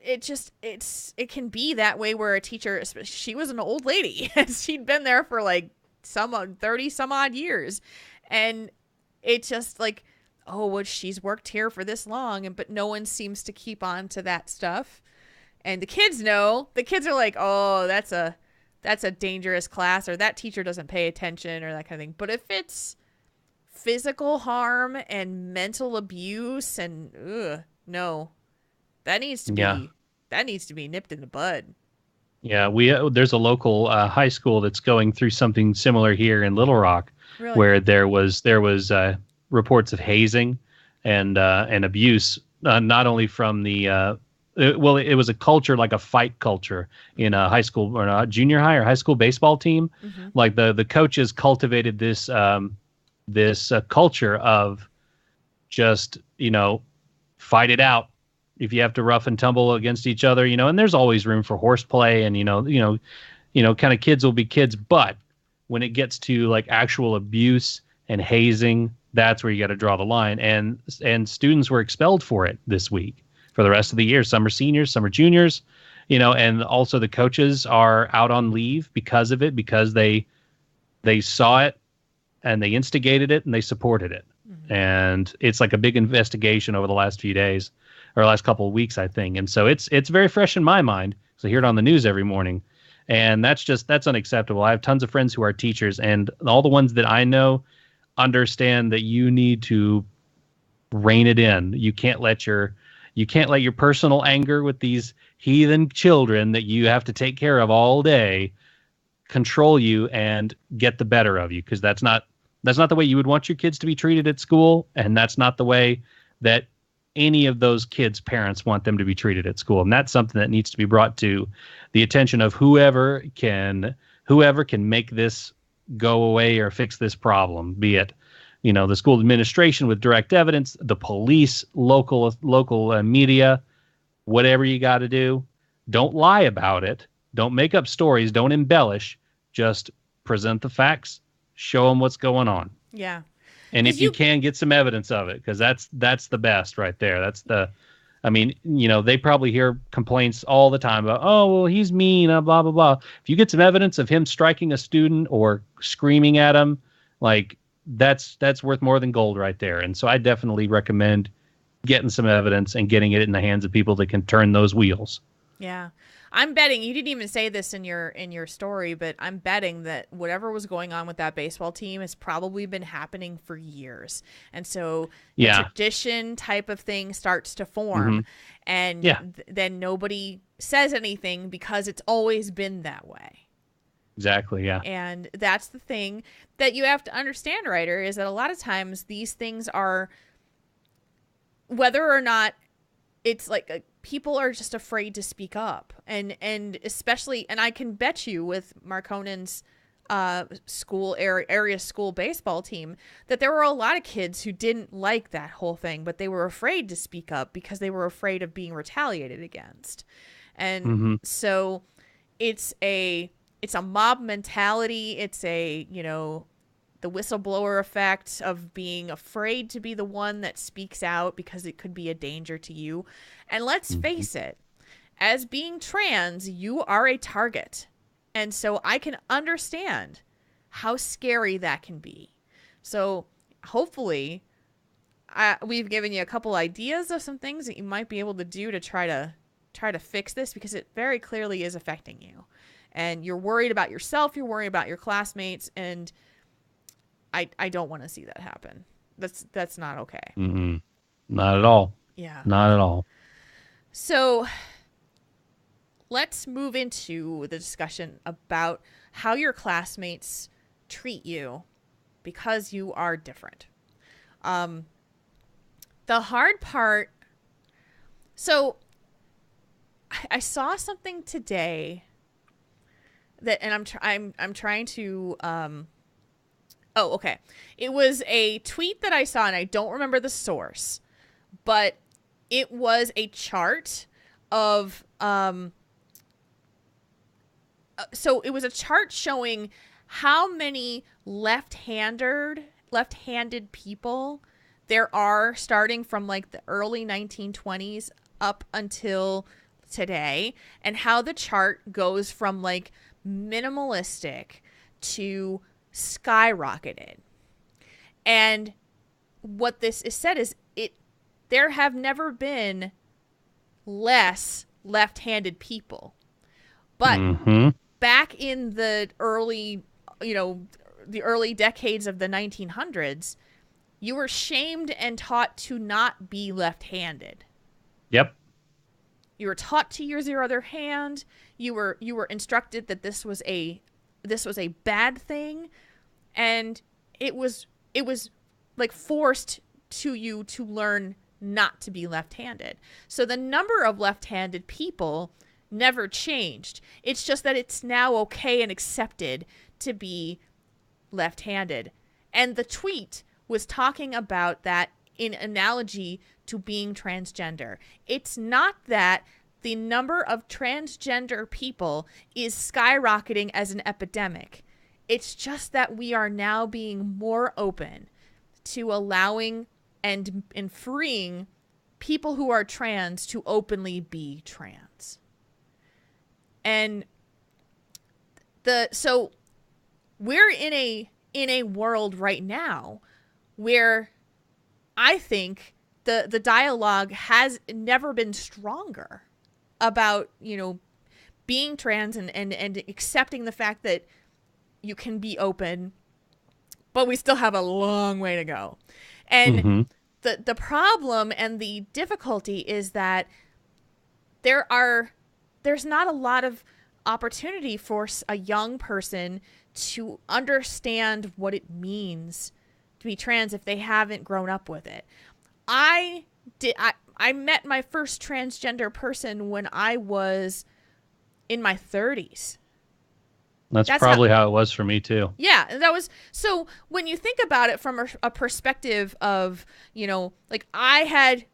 it can be that way where a teacher, she was an old lady and she'd been there for like 30 some odd years. And it's just like, oh, well, she's worked here for this long, but no one seems to keep on to that stuff. And the kids know. The kids are like, oh, that's that's a dangerous class, or that teacher doesn't pay attention, or that kind of thing. But if it's physical harm and mental abuse and no, that needs to be nipped in the bud. Yeah, there's a local high school that's going through something similar here in Little Rock, Really? where there was reports of hazing and abuse, not only from the it was a culture, like a fight culture in a high school or a junior high or high school baseball team. Mm-hmm. Like the coaches cultivated this culture of just, fight it out. If you have to rough and tumble against each other, and there's always room for horseplay and, kind of kids will be kids. But when it gets to like actual abuse and hazing, that's where you got to draw the line. And students were expelled for it this week for the rest of the year. Some are seniors, some are juniors, and also the coaches are out on leave because of it, because they saw it and they instigated it and they supported it. Mm-hmm. And it's like a big investigation over the last few days or last couple of weeks, I think. And so it's very fresh in my mind. So I hear it on the news every morning. And that's unacceptable. I have tons of friends who are teachers, and all the ones that I know understand that you need to rein it in. You can't let your personal anger with these heathen children that you have to take care of all day control you and get the better of you, because that's not the way you would want your kids to be treated at school, and that's not the way that any of those kids' parents want them to be treated at school. And that's something that needs to be brought to the attention of whoever can make this go away or fix this problem, be it, the school administration with direct evidence, the police, local media, whatever you got to do. Don't lie about it. Don't make up stories. Don't embellish. Just present the facts. Show them what's going on. Yeah. And if you can, get some evidence of it, because that's the best right there. They probably hear complaints all the time about, oh, well, he's mean, blah, blah, blah. If you get some evidence of him striking a student or screaming at him, like, that's worth more than gold right there. And so I definitely recommend getting some evidence and getting it in the hands of people that can turn those wheels. Yeah. I'm betting, you didn't even say this in your story, but I'm betting that whatever was going on with that baseball team has probably been happening for years. And so the tradition type of thing starts to form, and then nobody says anything because it's always been that way. Exactly, yeah. And that's the thing that you have to understand, Ryder, is that a lot of times these things are, whether or not it's like people are just afraid to speak up, and especially, and I can bet you with Marconen's school area school baseball team that there were a lot of kids who didn't like that whole thing, but they were afraid to speak up because they were afraid of being retaliated against. And so it's a mob mentality. It's the whistleblower effect of being afraid to be the one that speaks out because it could be a danger to you. And let's face it, as being trans, you are a target. And so I can understand how scary that can be. So hopefully we've given you a couple ideas of some things that you might be able to do to try to fix this, because it very clearly is affecting you. And you're worried about yourself, you're worried about your classmates, and I don't want to see that happen. That's not okay. Mm-hmm. Not at all. Yeah. Not at all. So let's move into the discussion about how your classmates treat you because you are different. The hard part. So I saw something today that, and I'm trying to. Oh, okay. It was a tweet that I saw, and I don't remember the source, but it was a chart of, so it was a chart showing how many left-handed people there are starting from like the early 1920s up until today, and how the chart goes from like minimalistic to skyrocketed. And what this is said is there have never been less left-handed people, but back in the early, the early decades of the 1900s, you were shamed and taught to not be left-handed. Yep. You were taught to use your other hand. You were instructed that this was a bad thing, and it was like forced to you to learn not to be left-handed. So the number of left-handed people never changed. It's just that it's now okay and accepted to be left-handed. And the tweet was talking about that in analogy to being transgender. It's not that the number of transgender people is skyrocketing as an epidemic. It's just that we are now being more open to allowing and freeing people who are trans to openly be trans. And so we're in a world right now where I think the dialogue has never been stronger about, being trans and accepting the fact that you can be open, but we still have a long way to go. And the problem and the difficulty is that there's not a lot of opportunity for a young person to understand what it means to be trans if they haven't grown up with it. I met my first transgender person when I was in my 30s. That's probably how it was for me too. Yeah, that was so. When you think about it from a perspective of, like I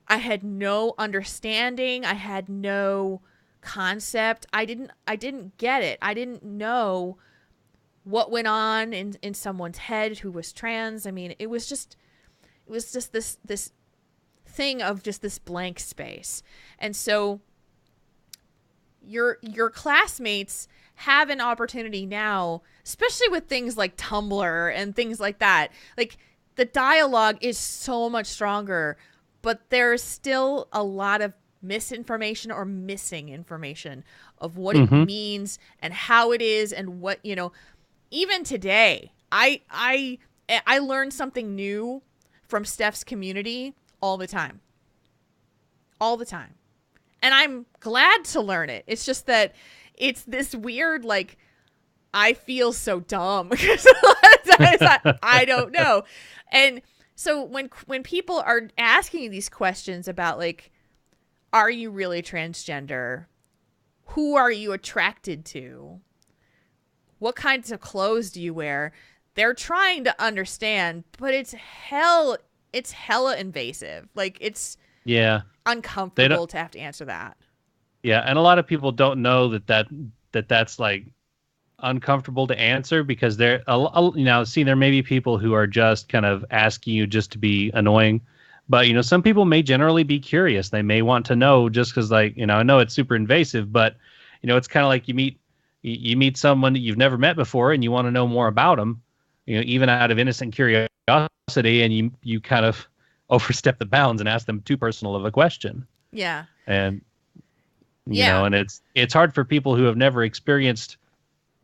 had no understanding, I had no concept. I didn't get it. I didn't know what went on in someone's head who was trans. I mean, it was just this thing of just this blank space. And so your classmates have an opportunity now, especially with things like Tumblr and things like that. Like, the dialogue is so much stronger, but there's still a lot of misinformation or missing information of what it means and how it is and what, even today, I learn something new from Steph's community all the time. All the time. And I'm glad to learn it. It's just that it's this weird, like, I feel so dumb because a lot of times I don't know. And so when people are asking you these questions about, like, are you really transgender? Who are you attracted to? What kinds of clothes do you wear? They're trying to understand, but it's hella invasive. Like, it's uncomfortable to have to answer that. Yeah, and a lot of people don't know that's like uncomfortable to answer because there may be people who are just kind of asking you just to be annoying, but some people may generally be curious. They may want to know just because, like, I know it's super invasive, but it's kind of like you meet someone that you've never met before and you want to know more about them, even out of innocent curiosity, and you kind of overstep the bounds and ask them too personal of a question. Yeah. And and it's hard for people who have never experienced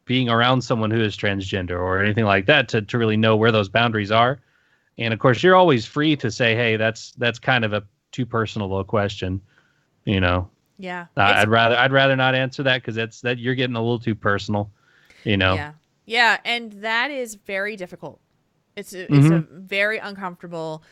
being around someone who is transgender or anything like that to really know where those boundaries are. And of course, you're always free to say, hey, that's kind of a too personal of a question. Yeah. I'd rather not answer that because that you're getting a little too personal. Yeah. Yeah, and that is very difficult. It's a very uncomfortable.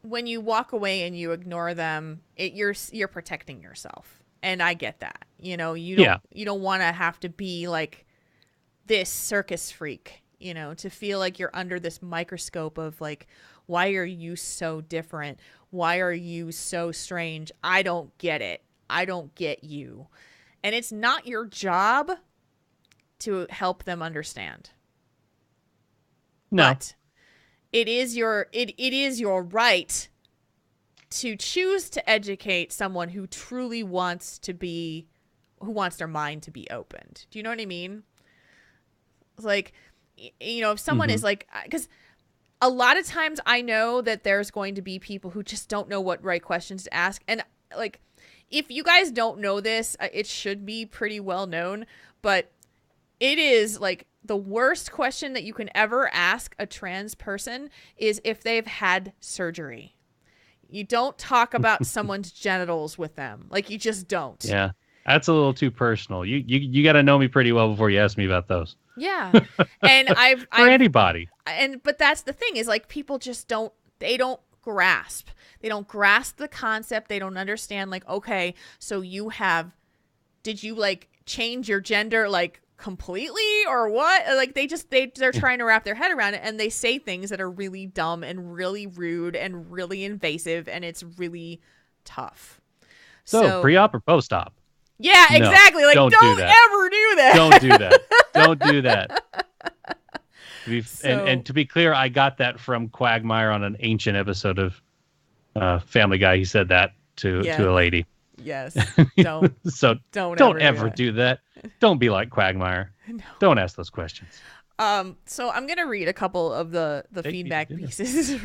When you walk away and you ignore them, you're protecting yourself, and I get that. You don't want to have to be like this circus freak, to feel like you're under this microscope of, like, why are you so different? Why are you so strange? I don't get it. I don't get you. And it's not your job to help them understand. No. But it is your right to choose to educate someone who truly wants their mind to be opened. Do you know what I mean? Like, if someone is like, because a lot of times I know that there's going to be people who just don't know what right questions to ask. And, like, if you guys don't know this, it should be pretty well known, but it is like the worst question that you can ever ask a trans person is if they've had surgery. You don't talk about someone's genitals with them. Like, you just don't. Yeah. That's a little too personal. You got to know me pretty well before you ask me about those. Yeah. And For anybody. But that's the thing is, like, people just don't grasp. They don't grasp the concept. They don't understand, like, okay, so did you like change your gender like completely or what? Like, they're trying to wrap their head around it, and they say things that are really dumb and really rude and really invasive, and it's really tough. So pre-op or post-op? Yeah, No, exactly. Like, don't do that. ever do that. Don't do that. Don't do that. And to be clear, I got that from Quagmire on an ancient episode of Family Guy. He said that to a lady. Yes. Don't. So don't ever do that. Don't be like Quagmire. No. Don't ask those questions. So I'm gonna read a couple of the feedback pieces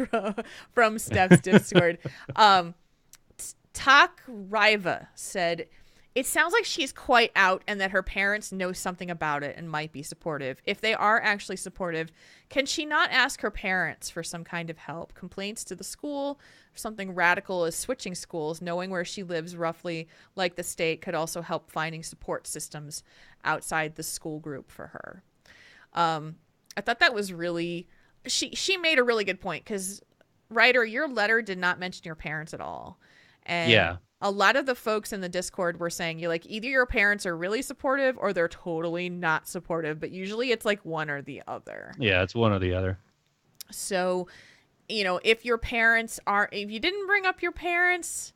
from Steph's Discord. Tak Riva said, "It sounds like she's quite out and that her parents know something about it and might be supportive. If they are actually supportive, can she not ask her parents for some kind of help? Complaints to the school, something radical as switching schools, knowing where she lives roughly like the state could also help finding support systems outside the school group for her." I thought that was really, she made a really good point, because Ryder, your letter did not mention your parents at all. And yeah. A lot of the folks in the Discord were saying, you're like, either your parents are really supportive or they're totally not supportive, but usually it's like one or the other. Yeah, it's one or the other. So, if you didn't bring up your parents,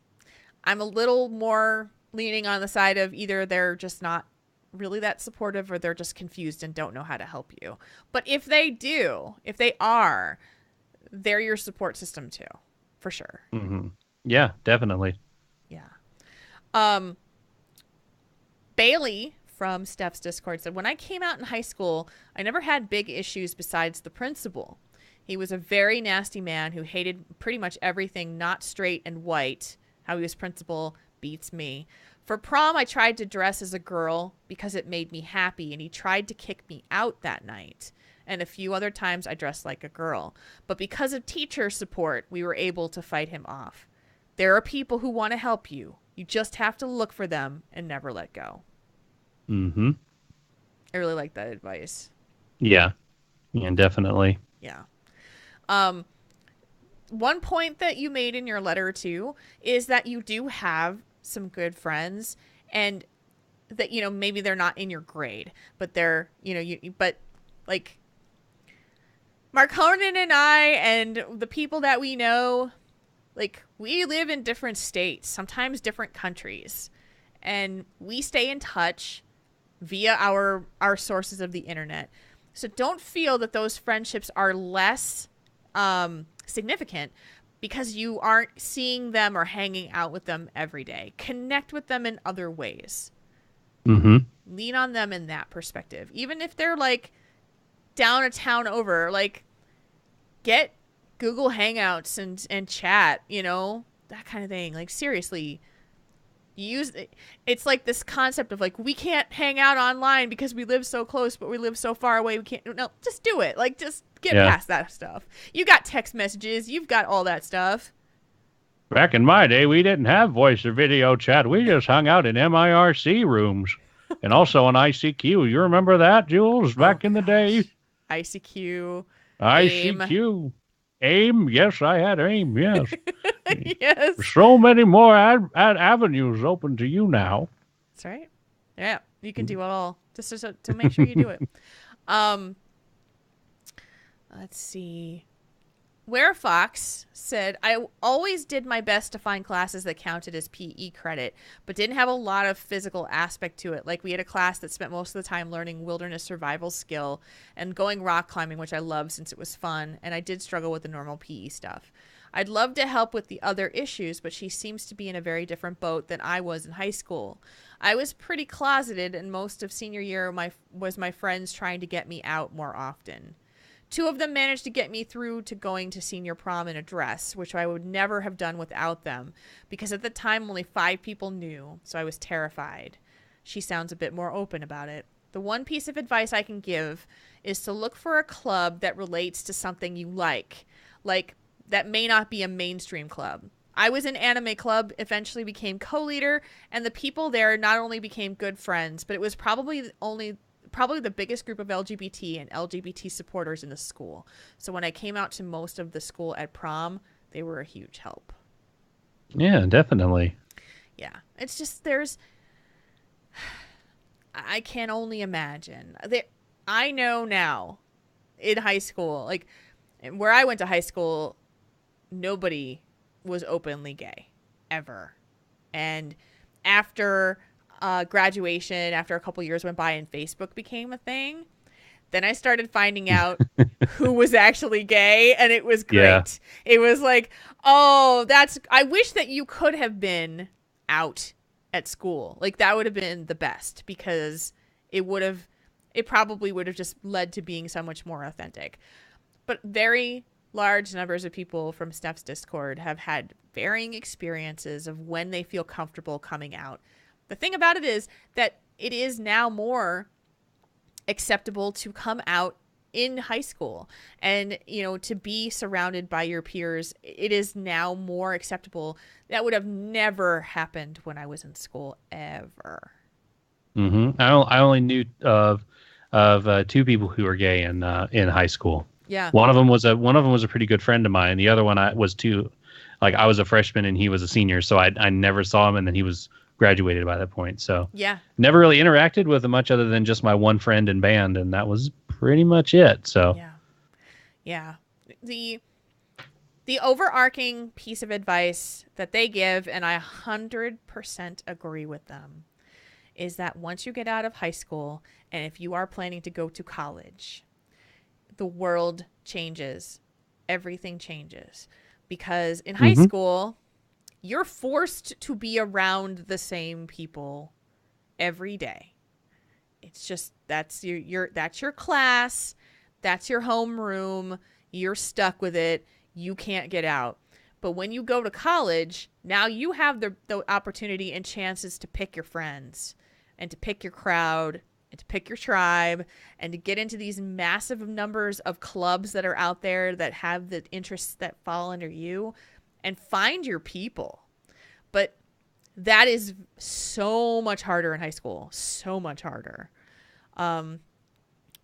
I'm a little more leaning on the side of either they're just not really that supportive or they're just confused and don't know how to help you. But if they are, they're your support system too, for sure. Mm-hmm. Yeah, definitely. Yeah. Bailey from Steph's Discord said, "When I came out in high school, I never had big issues besides the principal. He was a very nasty man who hated pretty much everything not straight and white. How he was principal beats me. For prom, I tried to dress as a girl because it made me happy, and he tried to kick me out that night. And a few other times I dressed like a girl. But because of teacher support, we were able to fight him off. There are people who want to help you. You just have to look for them and never let go." Mm-hmm. I really like that advice. Yeah. Yeah, definitely. Yeah. One point that you made in your letter too is that you do have some good friends, and that, maybe they're not in your grade, but they're, but like Mark Honan and I and the people that we know, like, we live in different states, sometimes different countries, and we stay in touch via our sources of the internet. So don't feel that those friendships are less significant because you aren't seeing them or hanging out with them every day. Connect with them in other ways. Mm-hmm. Lean on them in that perspective. Even if they're like down a town over, like, get Google Hangouts and chat, that kind of thing. Like, seriously, use it. It's like this concept of like, we can't hang out online because we live so close, but we live so far away. We can't. No, just do it. Like, just get past that stuff. You got text messages. You've got all that stuff. Back in my day, we didn't have voice or video chat. We just hung out in MIRC rooms and also on ICQ. You remember that, Jules, back in the day? ICQ. ICQ. AIM. Yes, I had AIM. Yes. Yes. So many more avenues open to you now. That's right. Yeah, you can do it all. Just to make sure you do it. Let's see. Where Fox said, "I always did my best to find classes that counted as PE credit, but didn't have a lot of physical aspect to it. Like, we had a class that spent most of the time learning wilderness survival skill and going rock climbing, which I loved since it was fun, and I did struggle with the normal PE stuff. I'd love to help with the other issues, but she seems to be in a very different boat than I was in high school. I was pretty closeted, and most of senior year was my friends trying to get me out more often. Two of them managed to get me through to going to senior prom in a dress, which I would never have done without them, because at the time only 5 people knew, so I was terrified. She sounds a bit more open about it. The one piece of advice I can give is to look for a club that relates to something you like that may not be a mainstream club. I was in anime club, eventually became co-leader, and the people there not only became good friends, but it was probably the biggest group of LGBT and LGBT supporters in the school. So when I came out to most of the school at prom, they were a huge help. Yeah, definitely. Yeah. It's just I can only imagine. I know now in high school, like where I went to high school, nobody was openly gay ever. And after graduation, after a couple years went by and Facebook became a thing, then I started finding out who was actually gay, and it was great. Yeah. It was like, oh, I wish that you could have been out at school. Like that would have been the best, because it probably would have just led to being so much more authentic. But very large numbers of people from Steph's Discord have had varying experiences of when they feel comfortable coming out. The thing about it is that it is now more acceptable to come out in high school, and to be surrounded by your peers. It is now more acceptable. That would have never happened when I was in school ever. Mm-hmm. I only knew of 2 people who were gay in high school. Yeah. One of them was a pretty good friend of mine. The other one I was a freshman and he was a senior, so I never saw him, and then he was graduated by that point. So yeah, never really interacted with him much other than just my one friend in band, and that was pretty much it. So yeah. The overarching piece of advice that they give, and I 100% agree with them, is that once you get out of high school, and if you are planning to go to college, the world changes. Everything changes. Because in high school, you're forced to be around the same people every day. It's just, that's your class. That's your homeroom. You're stuck with it. You can't get out. But when you go to college, now you have the opportunity and chances to pick your friends and to pick your crowd and to pick your tribe and to get into these massive numbers of clubs that are out there that have the interests that fall under you, and find your people. But that is so much harder in high school. So much harder.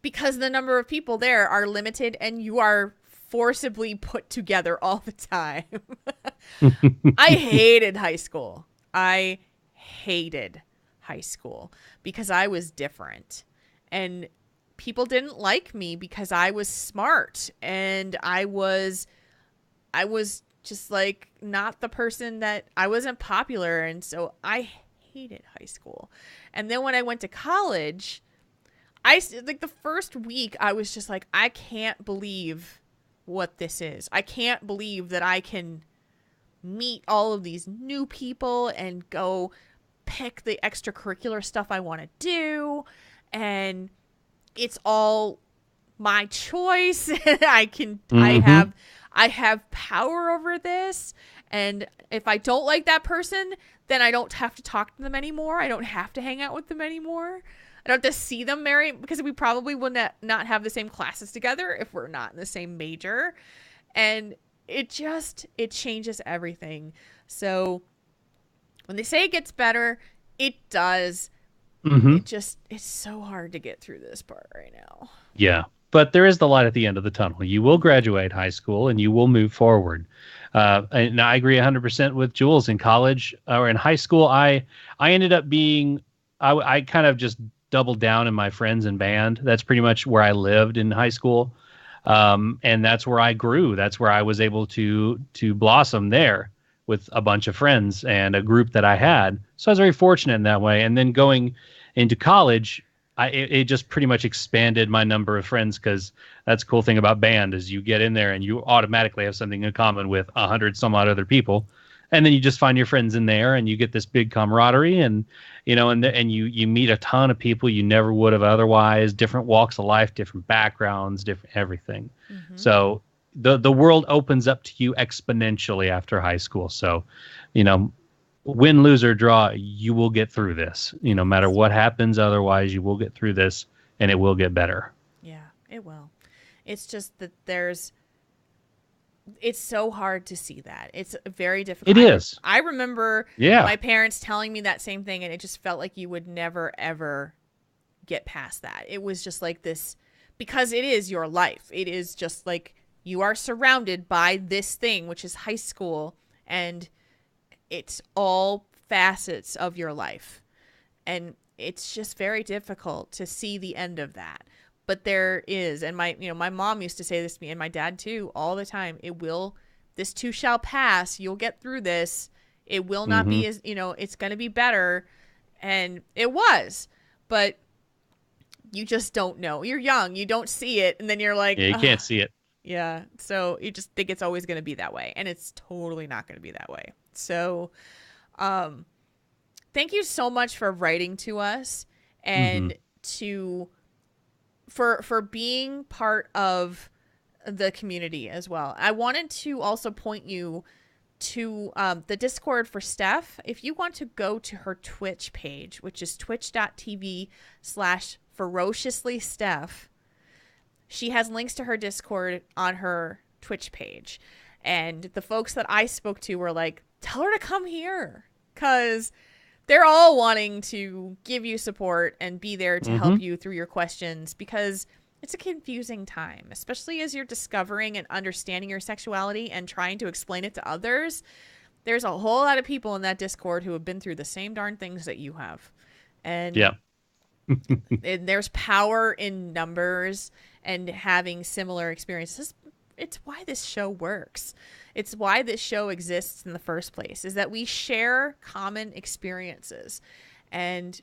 Because the number of people there are limited, and you are forcibly put together all the time. I hated high school. I hated high school because I was different, and people didn't like me because I was smart, and I was just like not the person that I wasn't popular. And so I hated high school. And then when I went to college, the first week I was just like, I can't believe what this is. I can't believe that I can meet all of these new people and go pick the extracurricular stuff I want to do. And it's all my choice. I have power over this. And if I don't like that person, then I don't have to talk to them anymore. I don't have to hang out with them anymore. I don't have to see them marry, because we probably will not have the same classes together if we're not in the same major. And it changes everything. So when they say it gets better, it does. It's so hard to get through this part right now. Yeah. But there is the light at the end of the tunnel. You will graduate high school and you will move forward. And I agree 100% with Jules. In college or in high school, I ended up being, I kind of just doubled down in my friends and band. That's pretty much where I lived in high school. And that's where I grew. That's where I was able to blossom there with a bunch of friends and a group that I had. So I was very fortunate in that way. And then going into college, it just pretty much expanded my number of friends, because that's the cool thing about band is you get in there and you automatically have something in common with 100 some odd other people, and then you just find your friends in there, and you get this big camaraderie, and you meet a ton of people you never would have otherwise, different walks of life, different backgrounds, different everything. So the world opens up to you exponentially after high school. So, win, lose, or draw, you will get through this. No matter what happens otherwise, you will get through this, and it will get better. Yeah, it will. It's just that it's so hard to see that. It's very difficult. It is. I remember my parents telling me that same thing, and it just felt like you would never, ever get past that. It was just like this, because it is your life. It is just like you are surrounded by this thing, which is high school, and it's all facets of your life. And it's just very difficult to see the end of that. But there is, and my mom used to say this to me, and my dad too, all the time. This too shall pass. You'll get through this. It will not be as, it's going to be better. And it was, but you just don't know. You're young. You don't see it. And then you're like, yeah, you can't see it. Yeah. So you just think it's always going to be that way. And it's totally not going to be that way. So, thank you so much for writing to us and for being part of the community as well. I wanted to also point you to the Discord for Steph. If you want to go to her Twitch page, which is twitch.tv/ferociouslySteph, she has links to her Discord on her Twitch page. And the folks that I spoke to were like, tell her to come here, because they're all wanting to give you support and be there to help you through your questions, because it's a confusing time, especially as you're discovering and understanding your sexuality and trying to explain it to others. There's a whole lot of people in that Discord who have been through the same darn things that you have. And, and there's power in numbers and having similar experiences. It's why this show works. It's why this show exists in the first place, is that we share common experiences and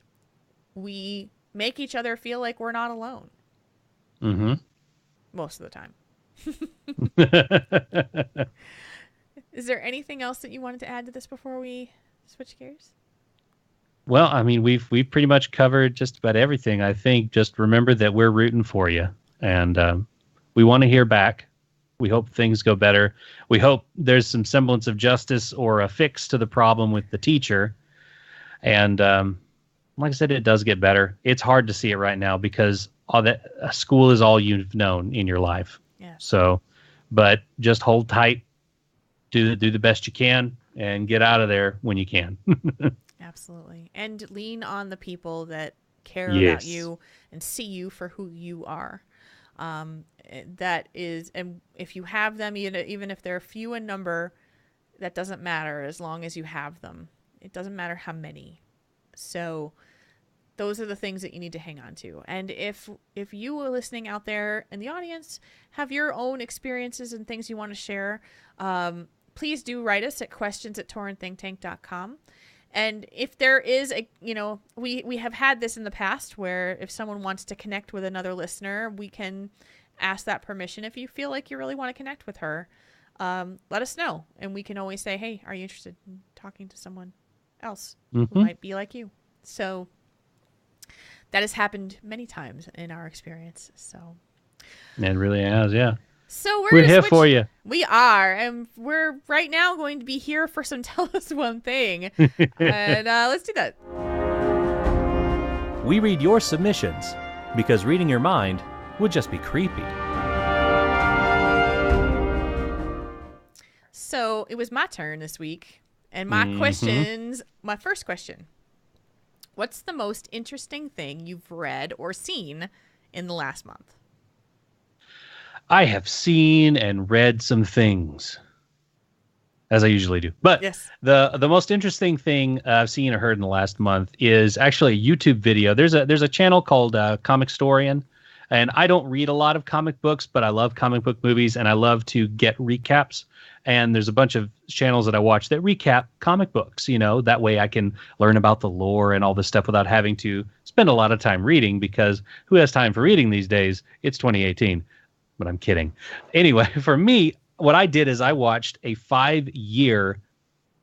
we make each other feel like we're not alone. Most of the time. Is there anything else that you wanted to add to this before we switch gears? Well, I mean, we've pretty much covered just about everything. I think just remember that we're rooting for you, and we want to hear back. We hope things go better. We hope there's some semblance of justice or a fix to the problem with the teacher. And like I said, it does get better. It's hard to see it right now because school is all you've known in your life. Yeah. So, but just hold tight, do the best you can, and get out of there when you can. Absolutely. And lean on the people that care about you and see you for who you are. That is, and if you have them, even if they're few in number, that doesn't matter as long as you have them. It doesn't matter how many. So those are the things that you need to hang on to. And if you are listening out there in the audience, have your own experiences and things you want to share, please do write us at questions@taurenthinktank.com. And if there is we have had this in the past where if someone wants to connect with another listener, we can ask that permission. If you feel like you really want to connect with her, let us know. And we can always say, hey, are you interested in talking to someone else who might be like you? So that has happened many times in our experience. So it really has, yeah. So we're here for you. We are, and we're right now going to be here for some Tell Us One Thing. And let's do that. We read your submissions because reading your mind would just be creepy. So it was my turn this week, and my questions. My first question: what's the most interesting thing you've read or seen in the last month? I have seen and read some things, as I usually do. But the most interesting thing I've seen or heard in the last month is actually a YouTube video. There's a channel called Comic Storian, and I don't read a lot of comic books, but I love comic book movies, and I love to get recaps. And there's a bunch of channels that I watch that recap comic books. That way I can learn about the lore and all this stuff without having to spend a lot of time reading, because who has time for reading these days? It's 2018. But I'm kidding. Anyway, for me, what I did is I watched a 5-year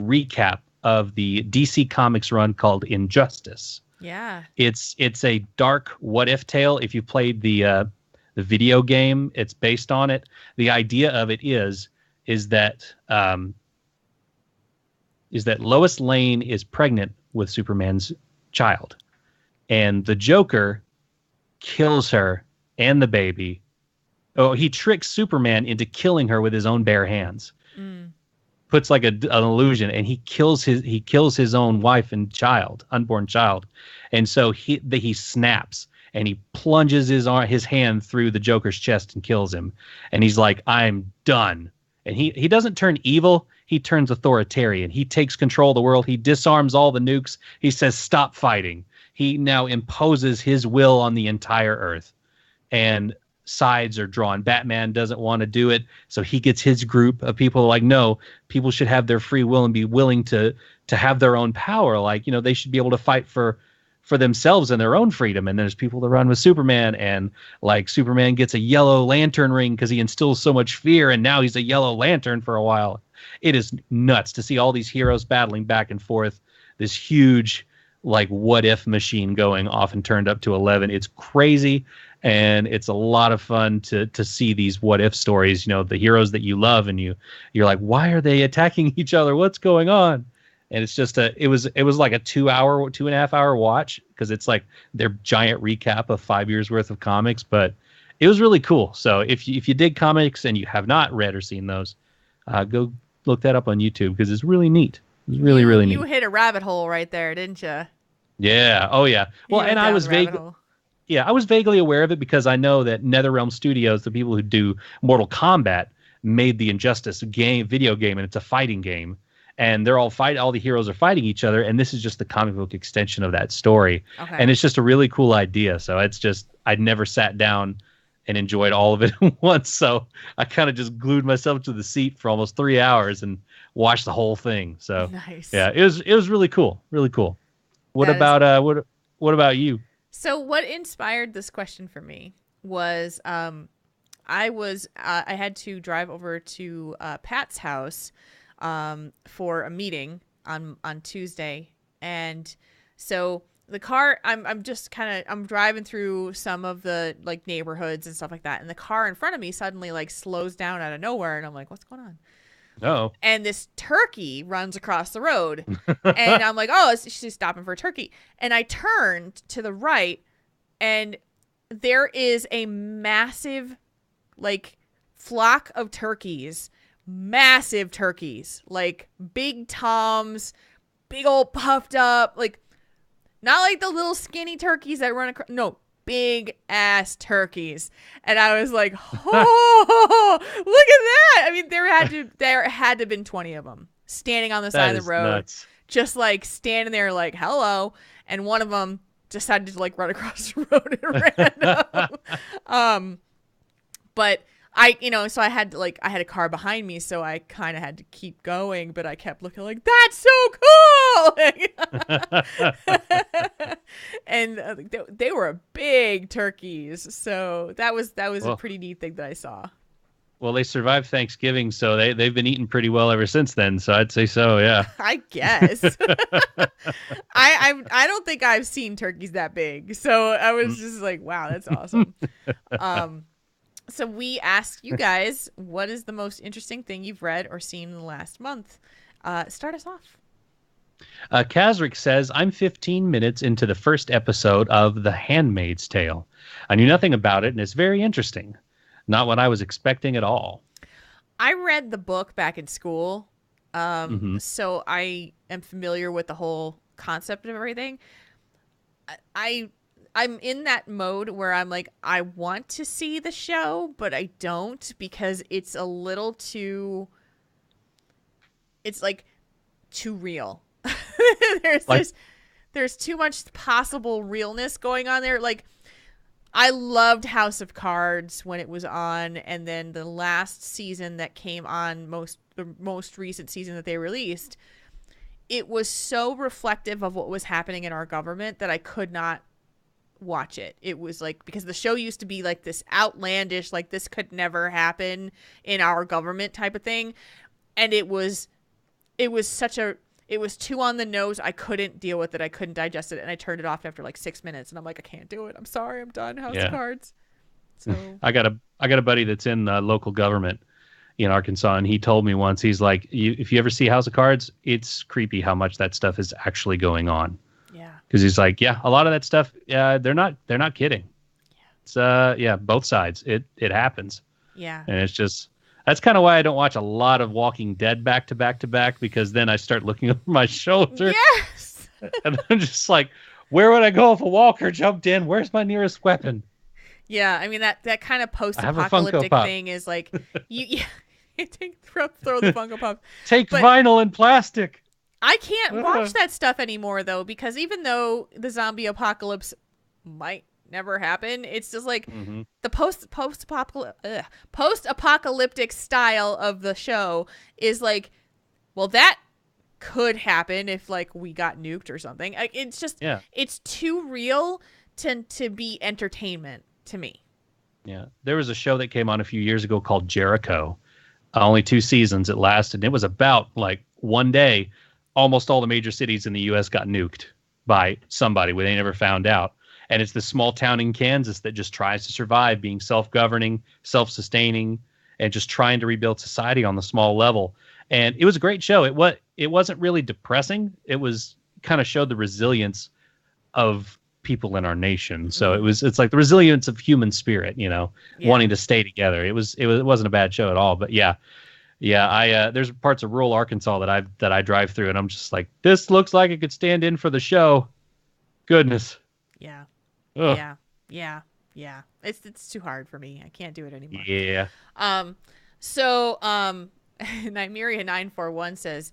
recap of the DC Comics run called Injustice. Yeah. It's a dark what if tale. If you played the video game, it's based on it. The idea of it is that Lois Lane is pregnant with Superman's child, and the Joker kills her and the baby. Oh, he tricks Superman into killing her with his own bare hands. Puts like an illusion, and he kills his own wife and unborn child, and so he snaps and he plunges his hand through the Joker's chest and kills him, and he's like, "I'm done." And he doesn't turn evil; he turns authoritarian. He takes control of the world. He disarms all the nukes. He says, "Stop fighting." He now imposes his will on the entire Earth, and sides are drawn. Batman doesn't want to do it, so he gets his group of people like, no, people should have their free will and be willing to have their own power. Like, they should be able to fight for themselves and their own freedom. And there's people that run with Superman, and like Superman gets a yellow lantern ring because he instills so much fear, and now he's a yellow lantern for a while. It is nuts to see all these heroes battling back and forth. This huge like what if machine going off and turned up to 11. It's crazy. And it's a lot of fun to see these what if stories, the heroes that you love, and you're like, why are they attacking each other? What's going on? And it's just it was like a 2.5 hour watch, because it's like their giant recap of 5 years worth of comics, but it was really cool. So if you dig comics and you have not read or seen those, go look that up on YouTube, because it's really neat. It's really, really neat. You hit a rabbit hole right there, didn't you? Yeah. Oh yeah. Well, and I was I was vaguely aware of it because I know that NetherRealm Studios, the people who do Mortal Kombat, made the Injustice video game, and it's a fighting game. And they're all the heroes are fighting each other, and this is just the comic book extension of that story. Okay. And it's just a really cool idea. So it's just, I'd never sat down and enjoyed all of it once. So I kind of just glued myself to the seat for almost 3 hours and watched the whole thing. So nice. Yeah, it was really cool. Really cool. What about you? So what inspired this question for me was I had to drive over to Pat's house for a meeting on Tuesday, and so the car, I'm driving through some of the like neighborhoods and stuff like that, and the car in front of me suddenly like slows down out of nowhere, and I'm like, what's going on? Oh. And this turkey runs across the road. And I'm like, oh, she's stopping for a turkey. And I turned to the right, and there is a massive, like, flock of turkeys. Massive turkeys. Like, big toms, big old puffed up. Like, not like the little skinny turkeys that run across. No, big ass turkeys. And I was like, oh, look at that. I mean, there had to have been 20 of them standing on the side of the road. Nuts. Just like standing there like, hello. And one of them decided to like run across the road and ran. But so I had a car behind me, so I kind of had to keep going, but I kept looking like, that's so cool. And they were big turkeys. So that was a pretty neat thing that I saw. Well, they survived Thanksgiving, so they've been eating pretty well ever since then. So I'd say so, yeah. I guess. I don't think I've seen turkeys that big. So I was just like, wow, that's awesome. So we asked you guys, what is the most interesting thing you've read or seen in the last month? Start us off. Kazrick says, I'm 15 minutes into the first episode of The Handmaid's Tale. I knew nothing about it, and it's very interesting. Not what I was expecting at all. I read the book back in school, so I am familiar with the whole concept of everything. I'm in that mode where I'm like, I want to see the show, but I don't, because it's a little too, it's like too real. There's too much possible realness going on there. Like, I loved House of Cards when it was on, and then the last season that came on, the most recent season that they released, it was so reflective of what was happening in our government that I could not watch it. It was like, because the show used to be like this outlandish, like this could never happen in our government type of thing, and it was it was too on the nose. I couldn't deal with it. I couldn't digest it, and I turned it off after like 6 minutes. And I'm like, I can't do it. I'm sorry. I'm done. House of Cards. So I got a buddy that's in local government in Arkansas, and he told me once, he's like, if you ever see House of Cards, it's creepy how much that stuff is actually going on. Yeah. Because he's like, yeah, a lot of that stuff, they're not kidding. Yeah. It's both sides. It happens. Yeah. And it's just, that's kind of why I don't watch a lot of Walking Dead back to back to back, because then I start looking over my shoulder. Yes. And I'm just like, where would I go if a walker jumped in? Where's my nearest weapon? Yeah, I mean that kind of post-apocalyptic thing is like you throw the Funko Pop. Take vinyl and plastic. I can't watch that stuff anymore though, because even though the zombie apocalypse might never happen, it's just like the post-apocalyptic style of the show is like, well, that could happen if like we got nuked or something. Like, it's just it's too real to be entertainment to me. Yeah, there was a show that came on a few years ago called Jericho. Only 2 seasons it lasted. And it was about like one day, almost all the major cities in the U.S. got nuked by somebody where they never found out. And it's this small town in Kansas that just tries to survive, being self-governing, self-sustaining, and just trying to rebuild society on the small level. And it was a great show. It wasn't really depressing. It was kind of showed the resilience of people in our nation. So it's like the resilience of human spirit, wanting to stay together. It wasn't a bad show at all. But I there's parts of rural Arkansas that I drive through, and I'm just like, this looks like it could stand in for the show. Goodness. Yeah. Ugh. Yeah. It's too hard for me. I can't do it anymore. Yeah. So Nymeria 941 says,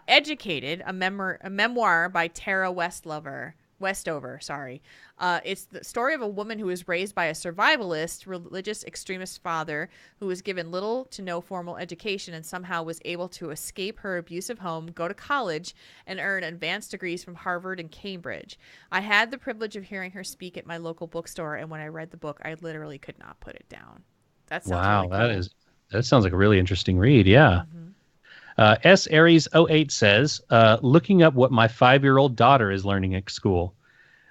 Educated, a memoir by Tara Westover. It's the story of a woman who was raised by a survivalist, religious extremist father who was given little to no formal education and somehow was able to escape her abusive home, go to college, and earn advanced degrees from Harvard and Cambridge. I had the privilege of hearing her speak at my local bookstore, and when I read the book, I literally could not put it down. That sounds really cool. That sounds like a really interesting read. Yeah. S. Aries 08 says, looking up what my 5-year-old daughter is learning at school.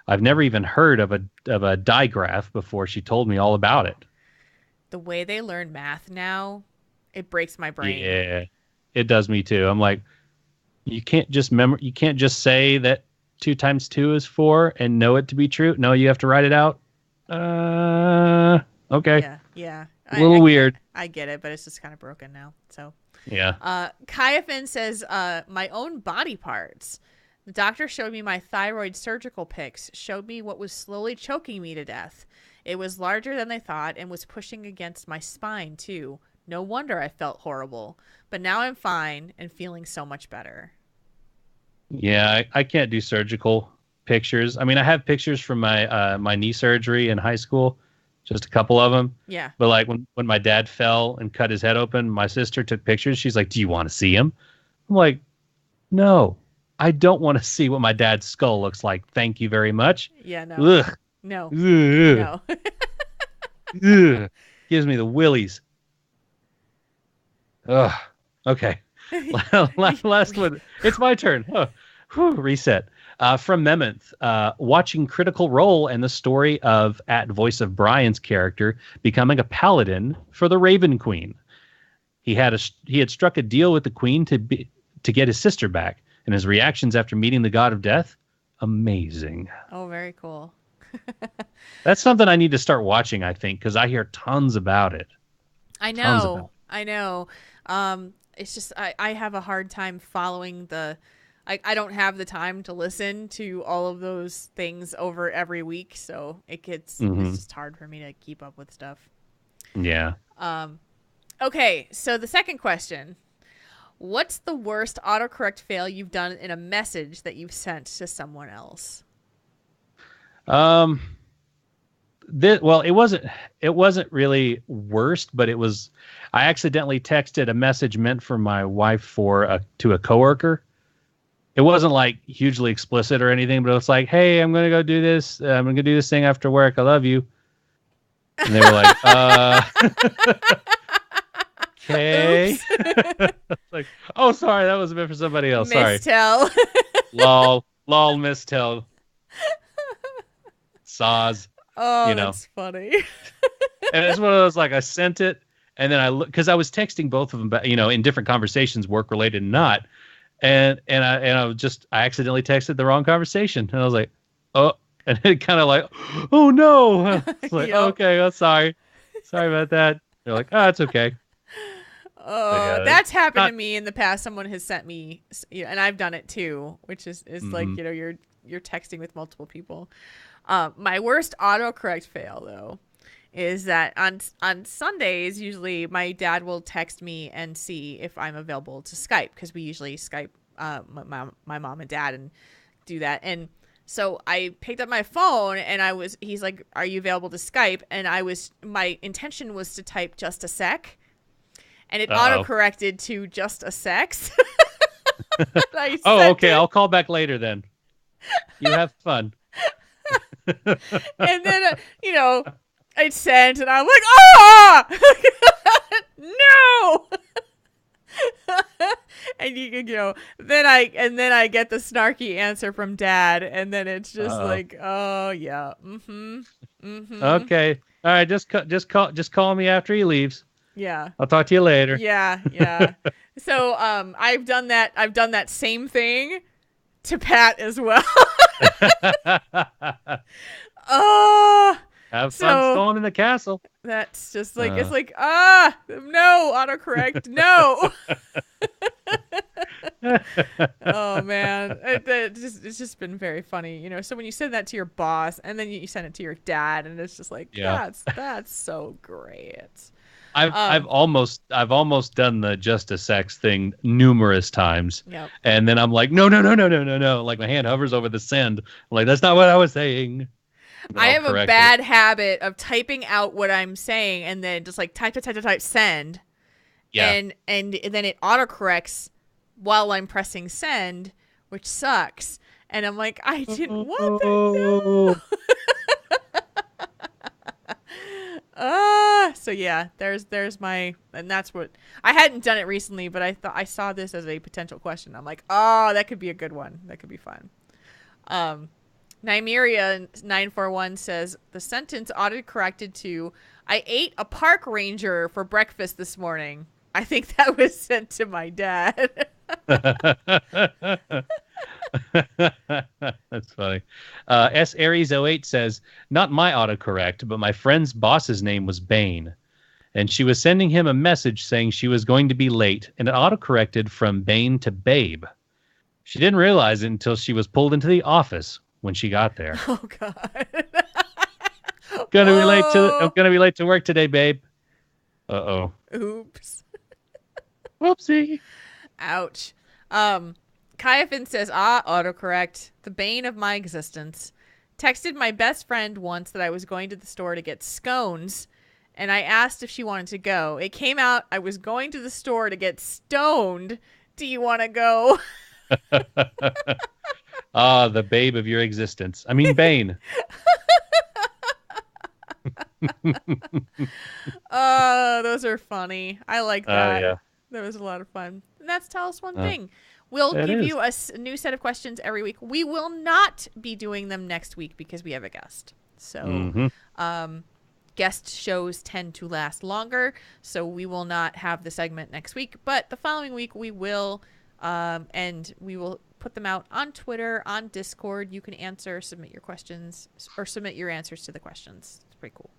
I've never even heard of a digraph before she told me all about it. The way they learn math now, it breaks my brain. Yeah, it does me too. I'm like, you can't just say that 2 times 2 is 4 and know it to be true. No, you have to write it out. Okay. Yeah. A little weird. I get it, but it's just kind of broken now. So. Yeah. Kayafin says, my own body parts. The doctor showed me my thyroid surgical pics, showed me what was slowly choking me to death. It was larger than they thought and was pushing against my spine, too. No wonder I felt horrible. But now I'm fine and feeling so much better. Yeah, I can't do surgical pictures. I mean, I have pictures from my knee surgery in high school. Just a couple of them. Yeah. But like when my dad fell and cut his head open, my sister took pictures. She's like, do you want to see him? I'm like, no, I don't want to see what my dad's skull looks like. Thank you very much. Yeah, no. Ugh. No. Ugh. No. Ugh. Gives me the willies. Ugh. Okay. Last one. It's my turn. Oh. Whew, reset. From Memonth, watching Critical Role and the story of @Voice of Brian's character becoming a paladin for the Raven Queen. He had struck a deal with the Queen to get his sister back, and his reactions after meeting the God of Death, amazing. Oh, very cool. That's something I need to start watching, I think, because I hear tons about it. I know. It's just I have a hard time following the. I don't have the time to listen to all of those things over every week, so it's just hard for me to keep up with stuff. Yeah. Okay, so the second question. What's the worst autocorrect fail you've done in a message that you've sent to someone else? Well, it wasn't really worst, but it was, I accidentally texted a message meant for my wife to a coworker. It wasn't like hugely explicit or anything, but it was like, hey, I'm going to go do this. I'm going to do this thing after work. I love you. And they were like, Okay. Like, oh, sorry, that was meant for somebody else. Sorry. Mistel. Lol, mistel. Saws. Oh, You know. that's funny. And it's one of those, like, I sent it, and then I look, because I was texting both of them, but in different conversations, work related and not, and I accidentally texted the wrong conversation, and I was like, oh, and it kind of like, oh no, it's like, Yep. okay, well, sorry about that. They're like, oh, it's okay. Oh, yeah, that's happened not- to me in the past. Someone has sent me, and I've done it too, which is like, you're texting with multiple people. My worst autocorrect fail though is that on Sundays, usually my dad will text me and see if I'm available to Skype, because we usually Skype my mom and dad and do that. And so I picked up my phone and he's like, "Are you available to Skype?" And my intention was to type "just a sec," and it autocorrected to "just a sex." Oh, okay. I'll call back later then. You have fun. And then I sent, and I'm like, "Ah, no!" And then I get the snarky answer from Dad, and then it's just like, "Oh yeah, Okay, all right. Just call me after he leaves. yeah, I'll talk to you later." yeah." So I've done that same thing to Pat as well. Oh. Have fun storming the castle. That's just like, it's like, no, autocorrect, no. Oh man, it's just been very funny, So when you send that to your boss, and then you send it to your dad, and it's just like, that's so great. I've almost done the just a sex thing numerous times. Yep. And then I'm like, no. Like my hand hovers over the send. I'm like, that's not what I was saying. I have a bad habit of typing out what I'm saying and then just like type send. Yeah. And then it autocorrects while I'm pressing send, which sucks. And I'm like, I didn't want that. No. So yeah, there's my, and that's what, I hadn't done it recently, but I thought I saw this as a potential question. I'm like, that could be a good one. That could be fun. Nymeria 941 says the sentence autocorrected to, "I ate a park ranger for breakfast this morning." I think that was sent to my dad. That's funny. S Aries 08 says, "Not my autocorrect, but my friend's boss's name was Bane, and she was sending him a message saying she was going to be late, and it autocorrected from Bane to Babe. She didn't realize it until she was pulled into the office when she got there." Oh God. I'm gonna be late to work today, babe. Uh-oh. Oops. Whoopsie. Ouch. Kaiafin says, autocorrect, the bane of my existence. Texted my best friend once that I was going to the store to get scones, and I asked if she wanted to go. It came out I was going to the store to get stoned. Do you want to go? The babe of your existence. I mean, Bane. Those are funny. I like that. Yeah. That was a lot of fun. And that's Tell Us One Thing. We'll it give is. you a new set of questions every week. We will not be doing them next week because we have a guest. So guest shows tend to last longer, so we will not have the segment next week. But the following week we will, and we will put them out on Twitter, on Discord. You can submit your questions, or submit your answers to the questions. It's pretty cool.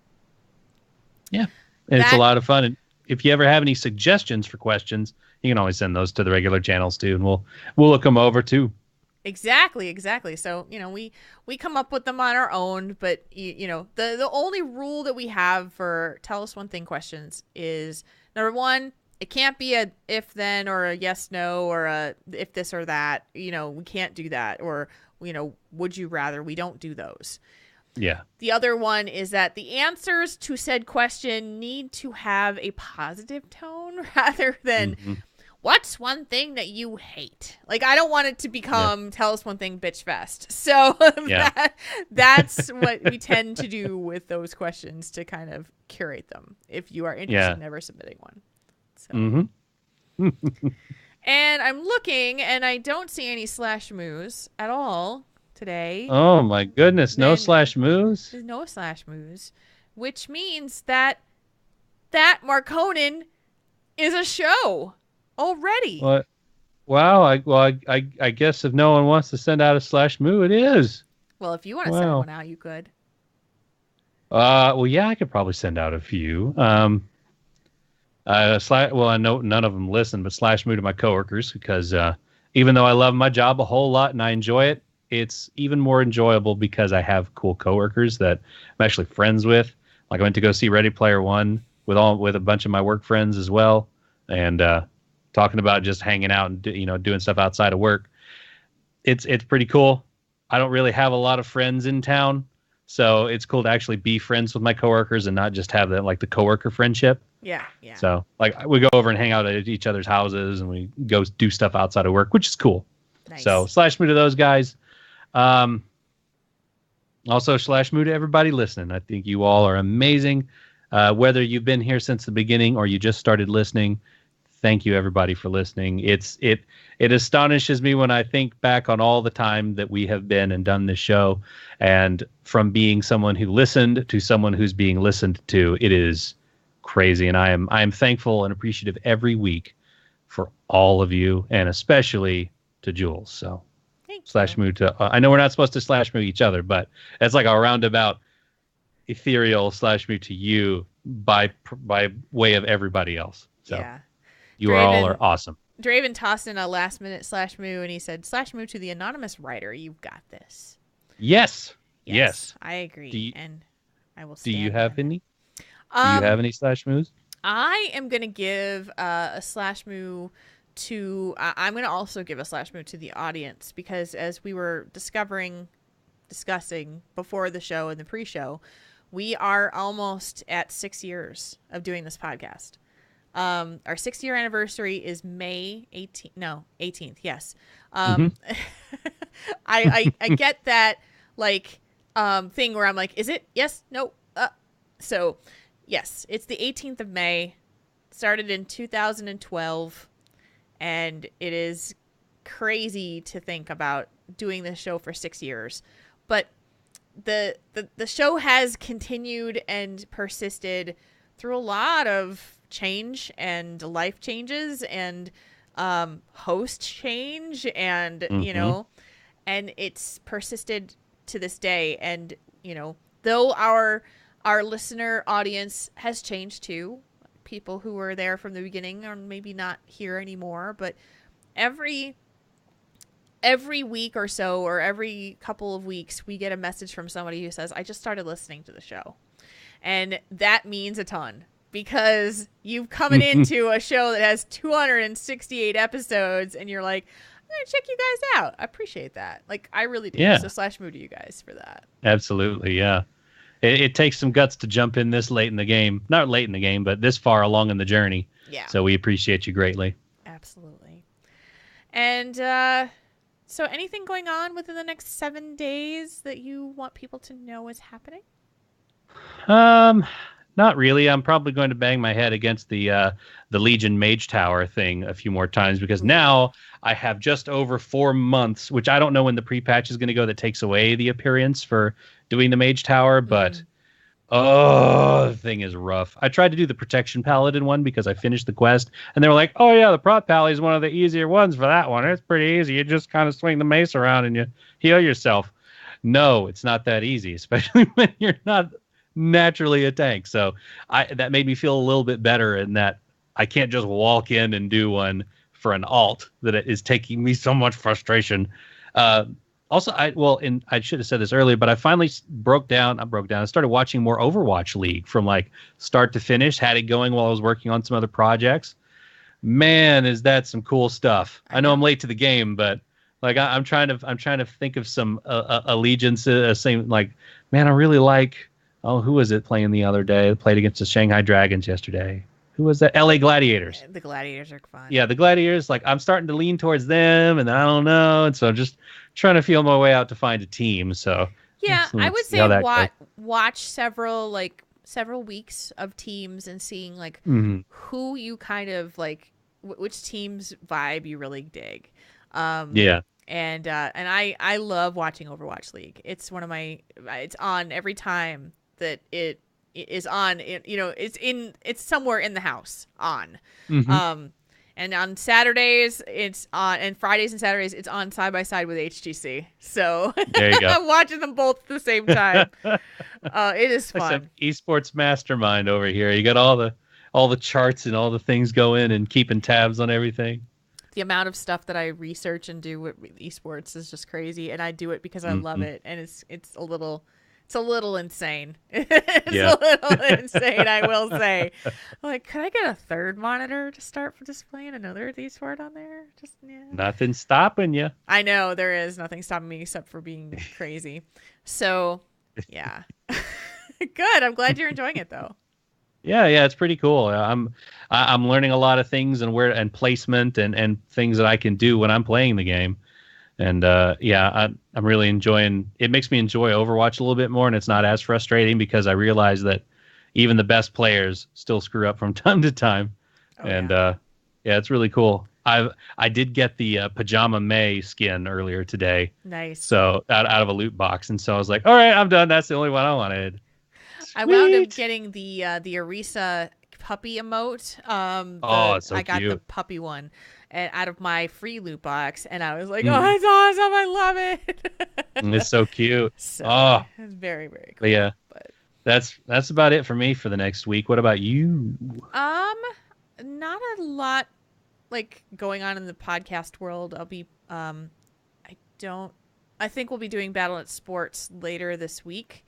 Yeah, and it's a lot of fun. And if you ever have any suggestions for questions, you can always send those to the regular channels too, and we'll look them over too. Exactly. So, we come up with them on our own, but the only rule that we have for Tell Us One Thing questions is, number one, it can't be a if then or a yes no or a if this or that. We can't do that. Or would you rather? We don't do those. Yeah. The other one is that the answers to said question need to have a positive tone rather than what's one thing that you hate. Like, I don't want it to become Tell Us One Thing bitch fest. So that's what we tend to do with those questions, to kind of curate them if you are interested in ever submitting one. So Mm-hmm. And I'm looking, and I don't see any slash moves at all today. Oh my goodness, no Then- slash moves. There's no slash moves, which means that Marconin is a show already. What? Wow. I guess if no one wants to send out a slash move, it is. Well, if you want to send Wow. one out, you could. Well, yeah, I could probably send out a few. Well, I know none of them listen, but slash move to my coworkers because even though I love my job a whole lot and I enjoy it, it's even more enjoyable because I have cool coworkers that I'm actually friends with. Like I went to go see Ready Player One with a bunch of my work friends as well, and talking about just hanging out and doing stuff outside of work. It's pretty cool. I don't really have a lot of friends in town, so it's cool to actually be friends with my coworkers and not just have the coworker friendship. Yeah. So like we go over and hang out at each other's houses and we go do stuff outside of work, which is cool. Nice. So slash move to those guys. Also slash move to everybody listening. I think you all are amazing. Whether you've been here since the beginning or you just started listening, thank you everybody for listening. It astonishes me when I think back on all the time that we have been and done this show, and from being someone who listened to someone who's being listened to. It is crazy, and I am thankful and appreciative every week for all of you, and especially to Jules. So Thank slash you. move to I know we're not supposed to slash move each other, but it's like a roundabout ethereal slash move to you by way of everybody else. So Yeah. you all Draven- are awesome. Draven tossed in a last minute slash move, and he said, "Slash move to the anonymous writer. You've got this." Yes. Yes. I agree, Do you- and I will. Do you stand have by that. any? Do you have any slash moves? I am gonna give a slash move to. I'm gonna also give a slash move to the audience because as we were discussing before the show and the pre-show, we are almost at 6 years of doing this podcast. Our 6-year anniversary is May 18th. No, 18th. Yes. I get that thing where I'm like, is it? Yes. No. So yes, it's the 18th of May. Started in 2012, and it is crazy to think about doing this show for 6 years. But the show has continued and persisted through a lot of change and life changes and host change and and it's persisted to this day. And though our listener audience has changed too, people who were there from the beginning are maybe not here anymore, but every week or so, or every couple of weeks, we get a message from somebody who says, "I just started listening to the show." And that means a ton, because you've coming into a show that has 268 episodes and you're like, "I'm going to check you guys out." I appreciate that. I really do. Yeah. So slash move to you guys for that. Absolutely, yeah. It takes some guts to jump in this late in the game. Not late in the game, but this far along in the journey. Yeah. So we appreciate you greatly. Absolutely. And so anything going on within the next 7 days that you want people to know is happening? Not really. I'm probably going to bang my head against the Legion Mage Tower thing a few more times, because now I have just over 4 months, which I don't know when the pre-patch is going to go, that takes away the appearance for doing the Mage Tower, but the thing is rough. I tried to do the Protection Paladin one because I finished the quest, and they were like, "Oh yeah, the Prot Pally is one of the easier ones for that one. It's pretty easy. You just kind of swing the mace around and you heal yourself." No, it's not that easy, especially when you're not naturally a tank. So that made me feel a little bit better in that I can't just walk in and do one for an alt that is taking me so much frustration. Also, I should have said this earlier, but I finally I started watching more Overwatch League from start to finish. Had it going while I was working on some other projects. Man, is that some cool stuff. I know I'm late to the game, but I'm trying to think of some allegiances. Man, I really like. Oh, who was it playing the other day? Played against the Shanghai Dragons yesterday. Who was that? LA Gladiators. The Gladiators are fun. Yeah, the Gladiators. I'm starting to lean towards them, and I don't know. And so I'm just trying to feel my way out to find a team. So yeah, let's I would see how say that goes. watch several several weeks of teams and seeing like Mhm. who you kind of like, which team's vibe you really dig. Yeah. And I love watching Overwatch League. It's one of my, it's on every time that it is on. It's somewhere in the house on. Mhm. And on Saturdays it's on, and Fridays and Saturdays it's on side by side with HGC. So There you go. I'm watching them both at the same time. It is That's fun. an esports mastermind over here. You got all the charts and all the things going and keeping tabs on everything. The amount of stuff that I research and do with esports is just crazy, and I do it because I love it, and it's a little insane. It's Yeah. a little insane, I will say. Like, could I get a third monitor to start displaying another esport on there? Just Nothing stopping you. I know there is nothing stopping me except for being crazy. So, yeah. Good. I'm glad you're enjoying it though. Yeah, it's pretty cool. I'm learning a lot of things and placement and things that I can do when I'm playing the game. And I'm really enjoying. It makes me enjoy Overwatch a little bit more, and it's not as frustrating because I realize that even the best players still screw up from time to time. It's really cool. I did get the Pajama May skin earlier today. Nice. So out of a loot box, and so I was like, all right, I'm done. That's the only one I wanted. I wound up getting the Orisa puppy emote. It's so I got cute. the puppy one out of my free loot box, and I was like, "Oh, it's awesome! I love it." It's so cute. So, it's very, very cool. But yeah, but that's about it for me for the next week. What about you? Not a lot like going on in the podcast world. I'll be I think we'll be doing Battle at Sports later this week.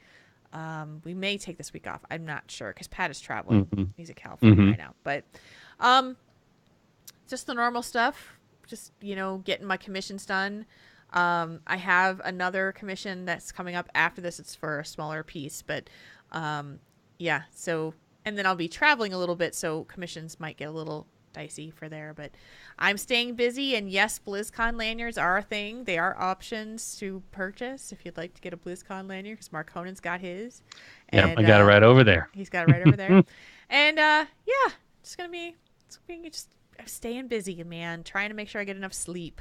We may take this week off. I'm not sure because Pat is traveling. Mm-hmm. He's in California right now. But just the normal stuff. Just, getting my commissions done. I have another commission that's coming up after this. It's for a smaller piece. But so, and then I'll be traveling a little bit. So commissions might get a little dicey for there. But I'm staying busy. And yes, BlizzCon lanyards are a thing. They are options to purchase if you'd like to get a BlizzCon lanyard because Mark Conan's got his. Yeah, I got it right over there. He's got it right over there. And just gonna be just staying busy, man. Trying to make sure I get enough sleep,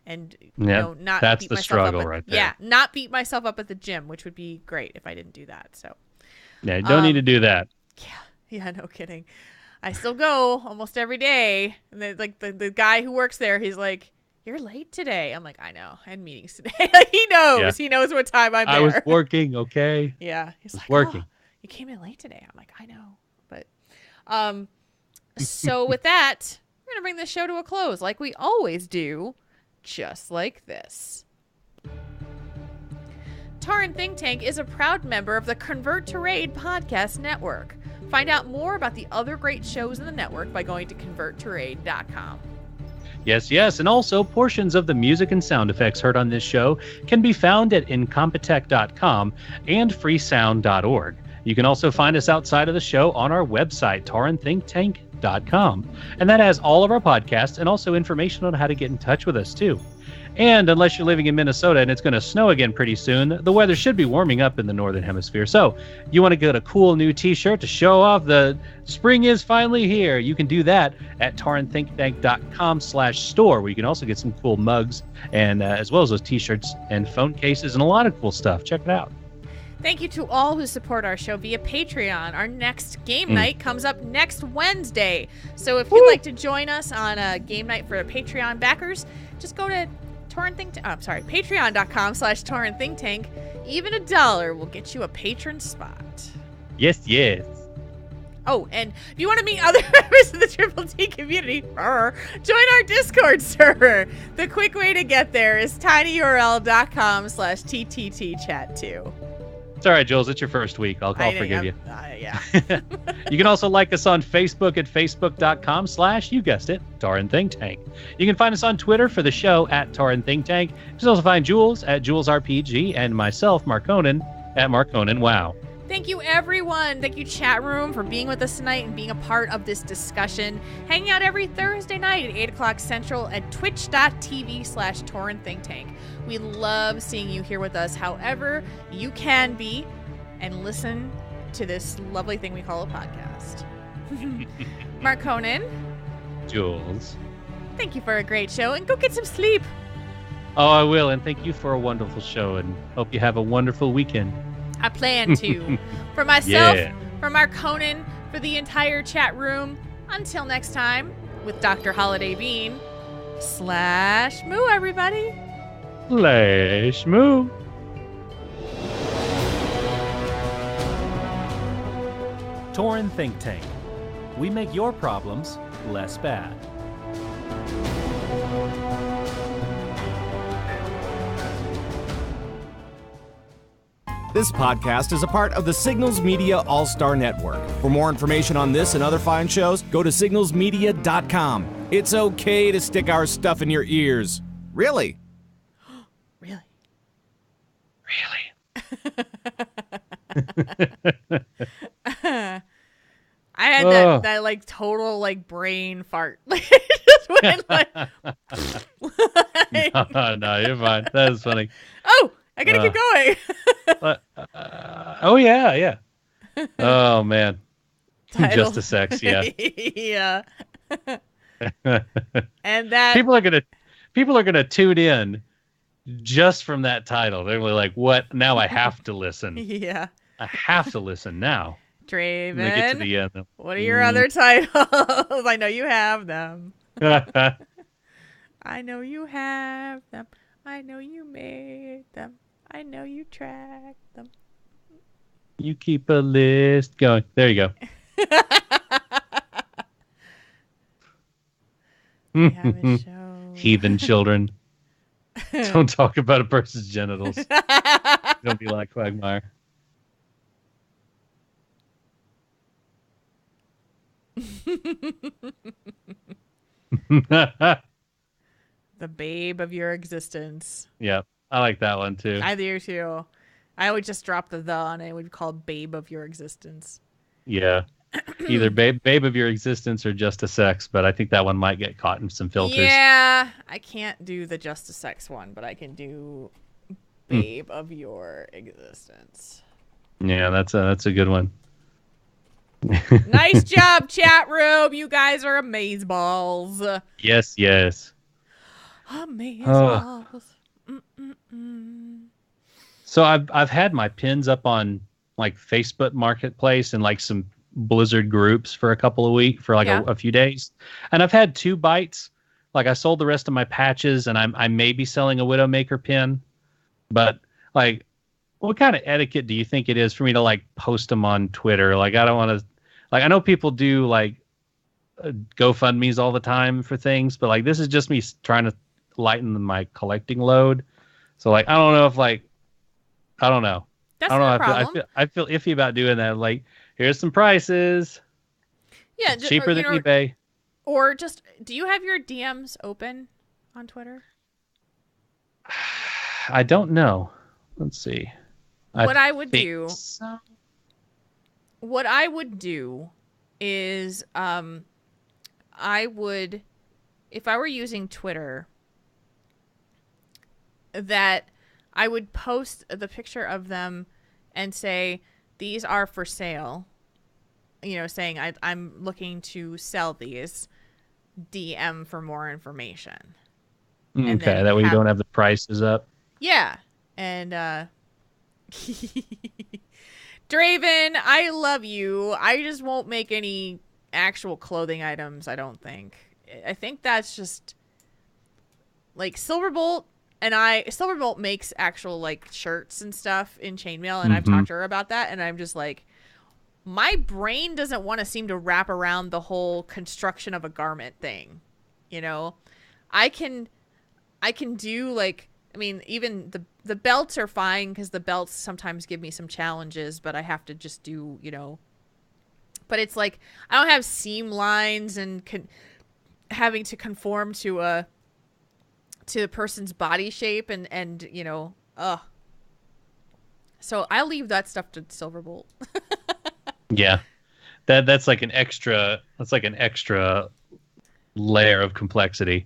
and not that's beat the myself struggle up right there. Yeah, not beat myself up at the gym, which would be great if I didn't do that. So Yeah, you don't need to do that. Yeah, no kidding. I still go almost every day, and then, like the guy who works there, he's like, "You're late today." I'm like, "I know. I had meetings today." Like, he knows. Yeah. He knows what time I'm there. I was working. Okay. Yeah, he's like, working. "Oh, you came in late today." I'm like, "I know," but so with that, we're gonna bring this show to a close, like we always do, just like this. Tauren Think Tank is a proud member of the Convert to Raid podcast network. Find out more about the other great shows in the network by going to converttoraid.com. Yes, and also portions of the music and sound effects heard on this show can be found at incompetech.com and freesound.org. You can also find us outside of the show on our website, taurenthinktank.com, and that has all of our podcasts and also information on how to get in touch with us too. And unless you're living in Minnesota and it's going to snow again pretty soon, the weather should be warming up in the Northern Hemisphere. So you want to get a cool new t-shirt to show off the spring is finally here. You can do that at taurenthinktank.com/store, where you can also get some cool mugs and as well as those t-shirts and phone cases and a lot of cool stuff. Check it out. Thank you to all who support our show via Patreon. Our next game night comes up next Wednesday. So if you'd like to join us on a game night for Patreon backers, just go to patreon.com/Tauren Think Tank. Even $1 will get you a patron spot. Yes. Oh, and if you want to meet other members of the Triple T community, join our Discord server. The quick way to get there is tinyurl.com/TTTchat2. It's all right, Jules. It's your first week. I'll forgive you. Yeah. You can also like us on Facebook at facebook.com/ you guessed it, Tauren Think Tank. You can find us on Twitter for the show at Tauren Think Tank. You can also find Jules at JulesRPG and myself, Mark Conan, at Mark Conan Wow. Thank you, everyone. Thank you, chat room, for being with us tonight and being a part of this discussion. Hanging out every Thursday night at 8 o'clock Central at twitch.tv/Tauren Think Tank. We love seeing you here with us, however you can be, and listen to this lovely thing we call a podcast. Mark Conan, Jules. thank you for a great show, and go get some sleep. Oh, I will, and thank you for a wonderful show, and hope you have a wonderful weekend. I plan to. For myself, Yeah. for Mark Conan, for the entire chat room, until next time, with Dr. Holiday Bean, /moo, everybody. Slash moo. Tauren Think Tank. We make your problems less bad. This podcast is a part of the Signals Media All-Star Network. For more information on this and other fine shows, go to signalsmedia.com. It's okay to stick our stuff in your ears. Really? Really? I had that like total like brain fart. Like it just went like, No, you're fine. That is funny. oh, I gotta keep going. Oh, yeah. Oh, man. Title. Just a sex, yeah. Yeah. And that People are gonna tune in just from that title. They're really like, what? Now I have to listen. yeah. I have to listen now. And they get to Draven, the end. what are your other titles? I know you have them. I know you have them. I know you made them. I know you tracked them. You keep a list going. There you go. We have a show. Heathen children. Don't talk about a person's genitals. Don't be like Quagmire. The babe of your existence. Yeah, I like that one too. I do too. I would just drop the on it. It would be called babe of your existence. Yeah. Either babe of your existence or just a sex, but I think that one might get caught in some filters. Yeah, I can't do the just a sex one, but I can do babe of your existence. Yeah, that's a good one. Nice job, chat room. You guys are amazeballs. Yes. Amazeballs. So I've had my pins up on like Facebook Marketplace and like some Blizzard groups for a couple of weeks for like a few days, and I've had 2 bites. Like I sold the rest of my patches, and I may be selling a Widowmaker pin, but like, what kind of etiquette do you think it is for me to like post them on Twitter? Like I don't want to, like I know people do like GoFundMe's all the time for things, but like this is just me trying to lighten my collecting load. So like I don't know if like I don't know. That's I don't no know. problem. I feel iffy about doing that. Like, here's some prices. Yeah, Cheaper than eBay. Or just, do you have your DMs open on Twitter? I don't know. Let's see. What I would do is I would, if I were using Twitter, that I would post the picture of them and say, these are for sale. You know, saying I'm looking to sell these. DM for more information. Okay, that way you don't have the prices up. Yeah. And Draven, I love you. I just won't make any actual clothing items, I don't think. I think that's just like Silverbolt makes actual like shirts and stuff in chainmail, and I've talked to her about that, and I'm just like, my brain doesn't want to seem to wrap around the whole construction of a garment thing. You know, I can do like, I mean, even the belts are fine because the belts sometimes give me some challenges, but I have to just do, you know, but it's like, I don't have seam lines and having to conform to a person's body shape and, you know, so I'll leave that stuff to Silverbolt. Yeah. That's like an extra layer of complexity.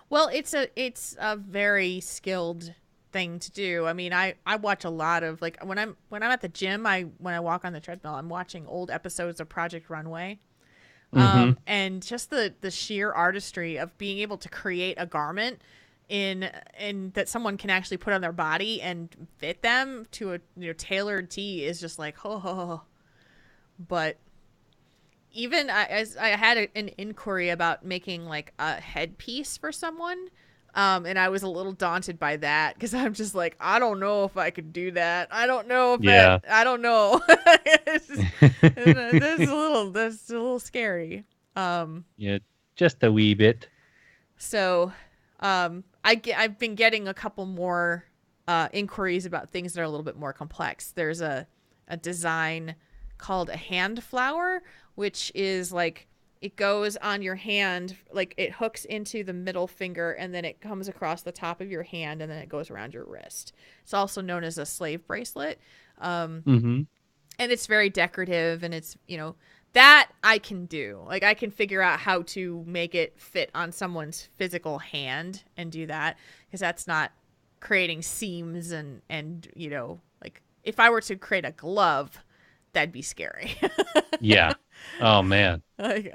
Well, it's a very skilled thing to do. I mean, I watch a lot of, like, when I'm at the gym, when I walk on the treadmill, I'm watching old episodes of Project Runway. And just the sheer artistry of being able to create a garment in that someone can actually put on their body and fit them to a tailored tee is just like, oh. But even as I had an inquiry about making like a headpiece for someone, and I was a little daunted by that because I'm just like, I don't know if I could do that. I don't know if I don't know. That's a little scary. Yeah, just a wee bit. So, I've been getting a couple more inquiries about things that are a little bit more complex. There's a design called a hand flower, which is like, it goes on your hand, like it hooks into the middle finger and then it comes across the top of your hand and then it goes around your wrist. It's also known as a slave bracelet. And it's very decorative, and it's, that I can do. Like, I can figure out how to make it fit on someone's physical hand and do that, because that's not creating seams and like if I were to create a glove, that'd be scary. Yeah. Oh man. Like,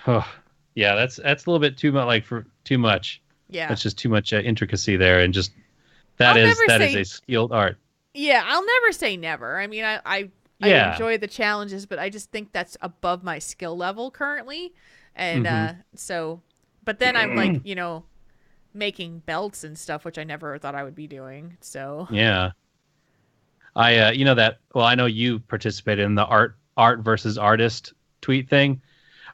Oh, yeah, that's a little bit too much. Too much. Yeah. That's just too much intricacy there, and just that is a skilled art. Yeah, I'll never say never. I mean, I enjoy the challenges, but I just think that's above my skill level currently, and so. But then I'm like, making belts and stuff, which I never thought I would be doing. So yeah. I I know you participated in the art versus artist tweet thing.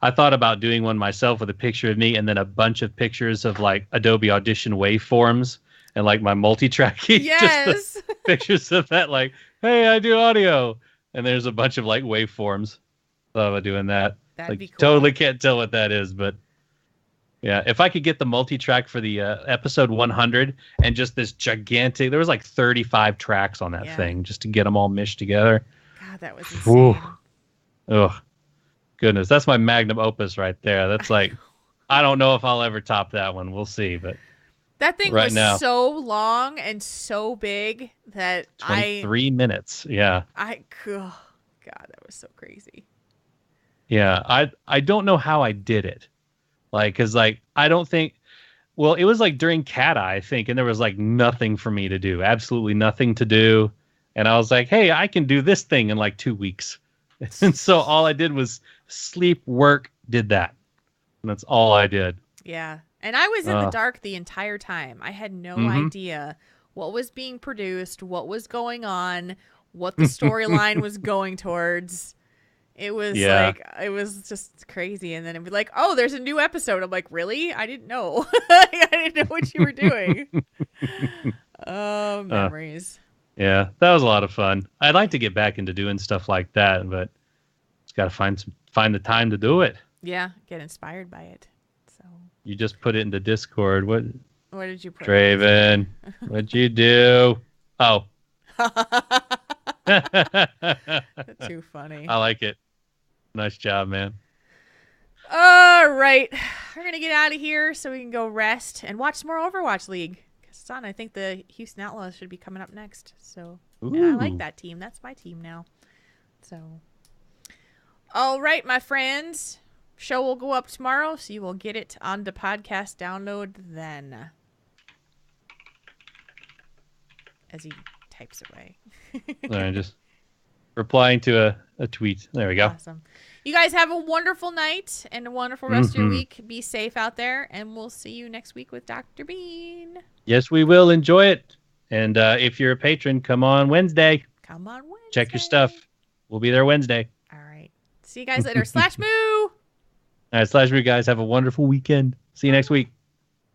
I thought about doing one myself with a picture of me and then a bunch of pictures of like Adobe Audition waveforms and like my multi-tracking. Yes. Just the pictures of that, like, hey, I do audio. And there's a bunch of like waveforms. Thought about doing that. That'd be cool. Totally can't tell what that is, but yeah, if I could get the multi-track for the episode 100 and just this gigantic, there was like 35 tracks on that thing just to get them all meshed together. God, that was insane. Oh, goodness. That's my magnum opus right there. That's like, I don't know if I'll ever top that one. We'll see. But that thing was so long and so big that 23 minutes. Yeah. God, that was so crazy. Yeah. I don't know how I did it. Like, cause like, I don't think, well, it was like during Cat Eye, I think, and there was like nothing for me to do, absolutely nothing to do. And I was like, hey, I can do this thing in like 2 weeks. And so all I did was sleep, work, did that. And that's all I did. Yeah. And I was in the dark the entire time. I had no idea what was being produced, what was going on, what the storyline was going towards. It was it was just crazy. And then it'd be like, oh, there's a new episode. I'm like, really? I didn't know. I didn't know what you were doing. Oh, memories. Yeah, that was a lot of fun. I'd like to get back into doing stuff like that, but just got to find the time to do it. Yeah, get inspired by it. So you just put it into Discord. What did you put? Draven, what'd you do? Oh. Too funny. I like it. Nice job, man. All right. We're going to get out of here so we can go rest and watch some more Overwatch League. Because it's on. I think the Houston Outlaws should be coming up next. So I like that team. That's my team now. So, all right, my friends. Show will go up tomorrow, so you will get it on the podcast download then. As he types away. All right, just replying to a tweet. There we go. Awesome. You guys have a wonderful night and a wonderful rest of your week. Be safe out there, and we'll see you next week with Dr. Bean. Yes, we will. Enjoy it. And if you're a patron, come on Wednesday. Come on Wednesday. Check your stuff. We'll be there Wednesday. All right. See you guys later. /moo. All right, /moo, guys. Have a wonderful weekend. See you next week.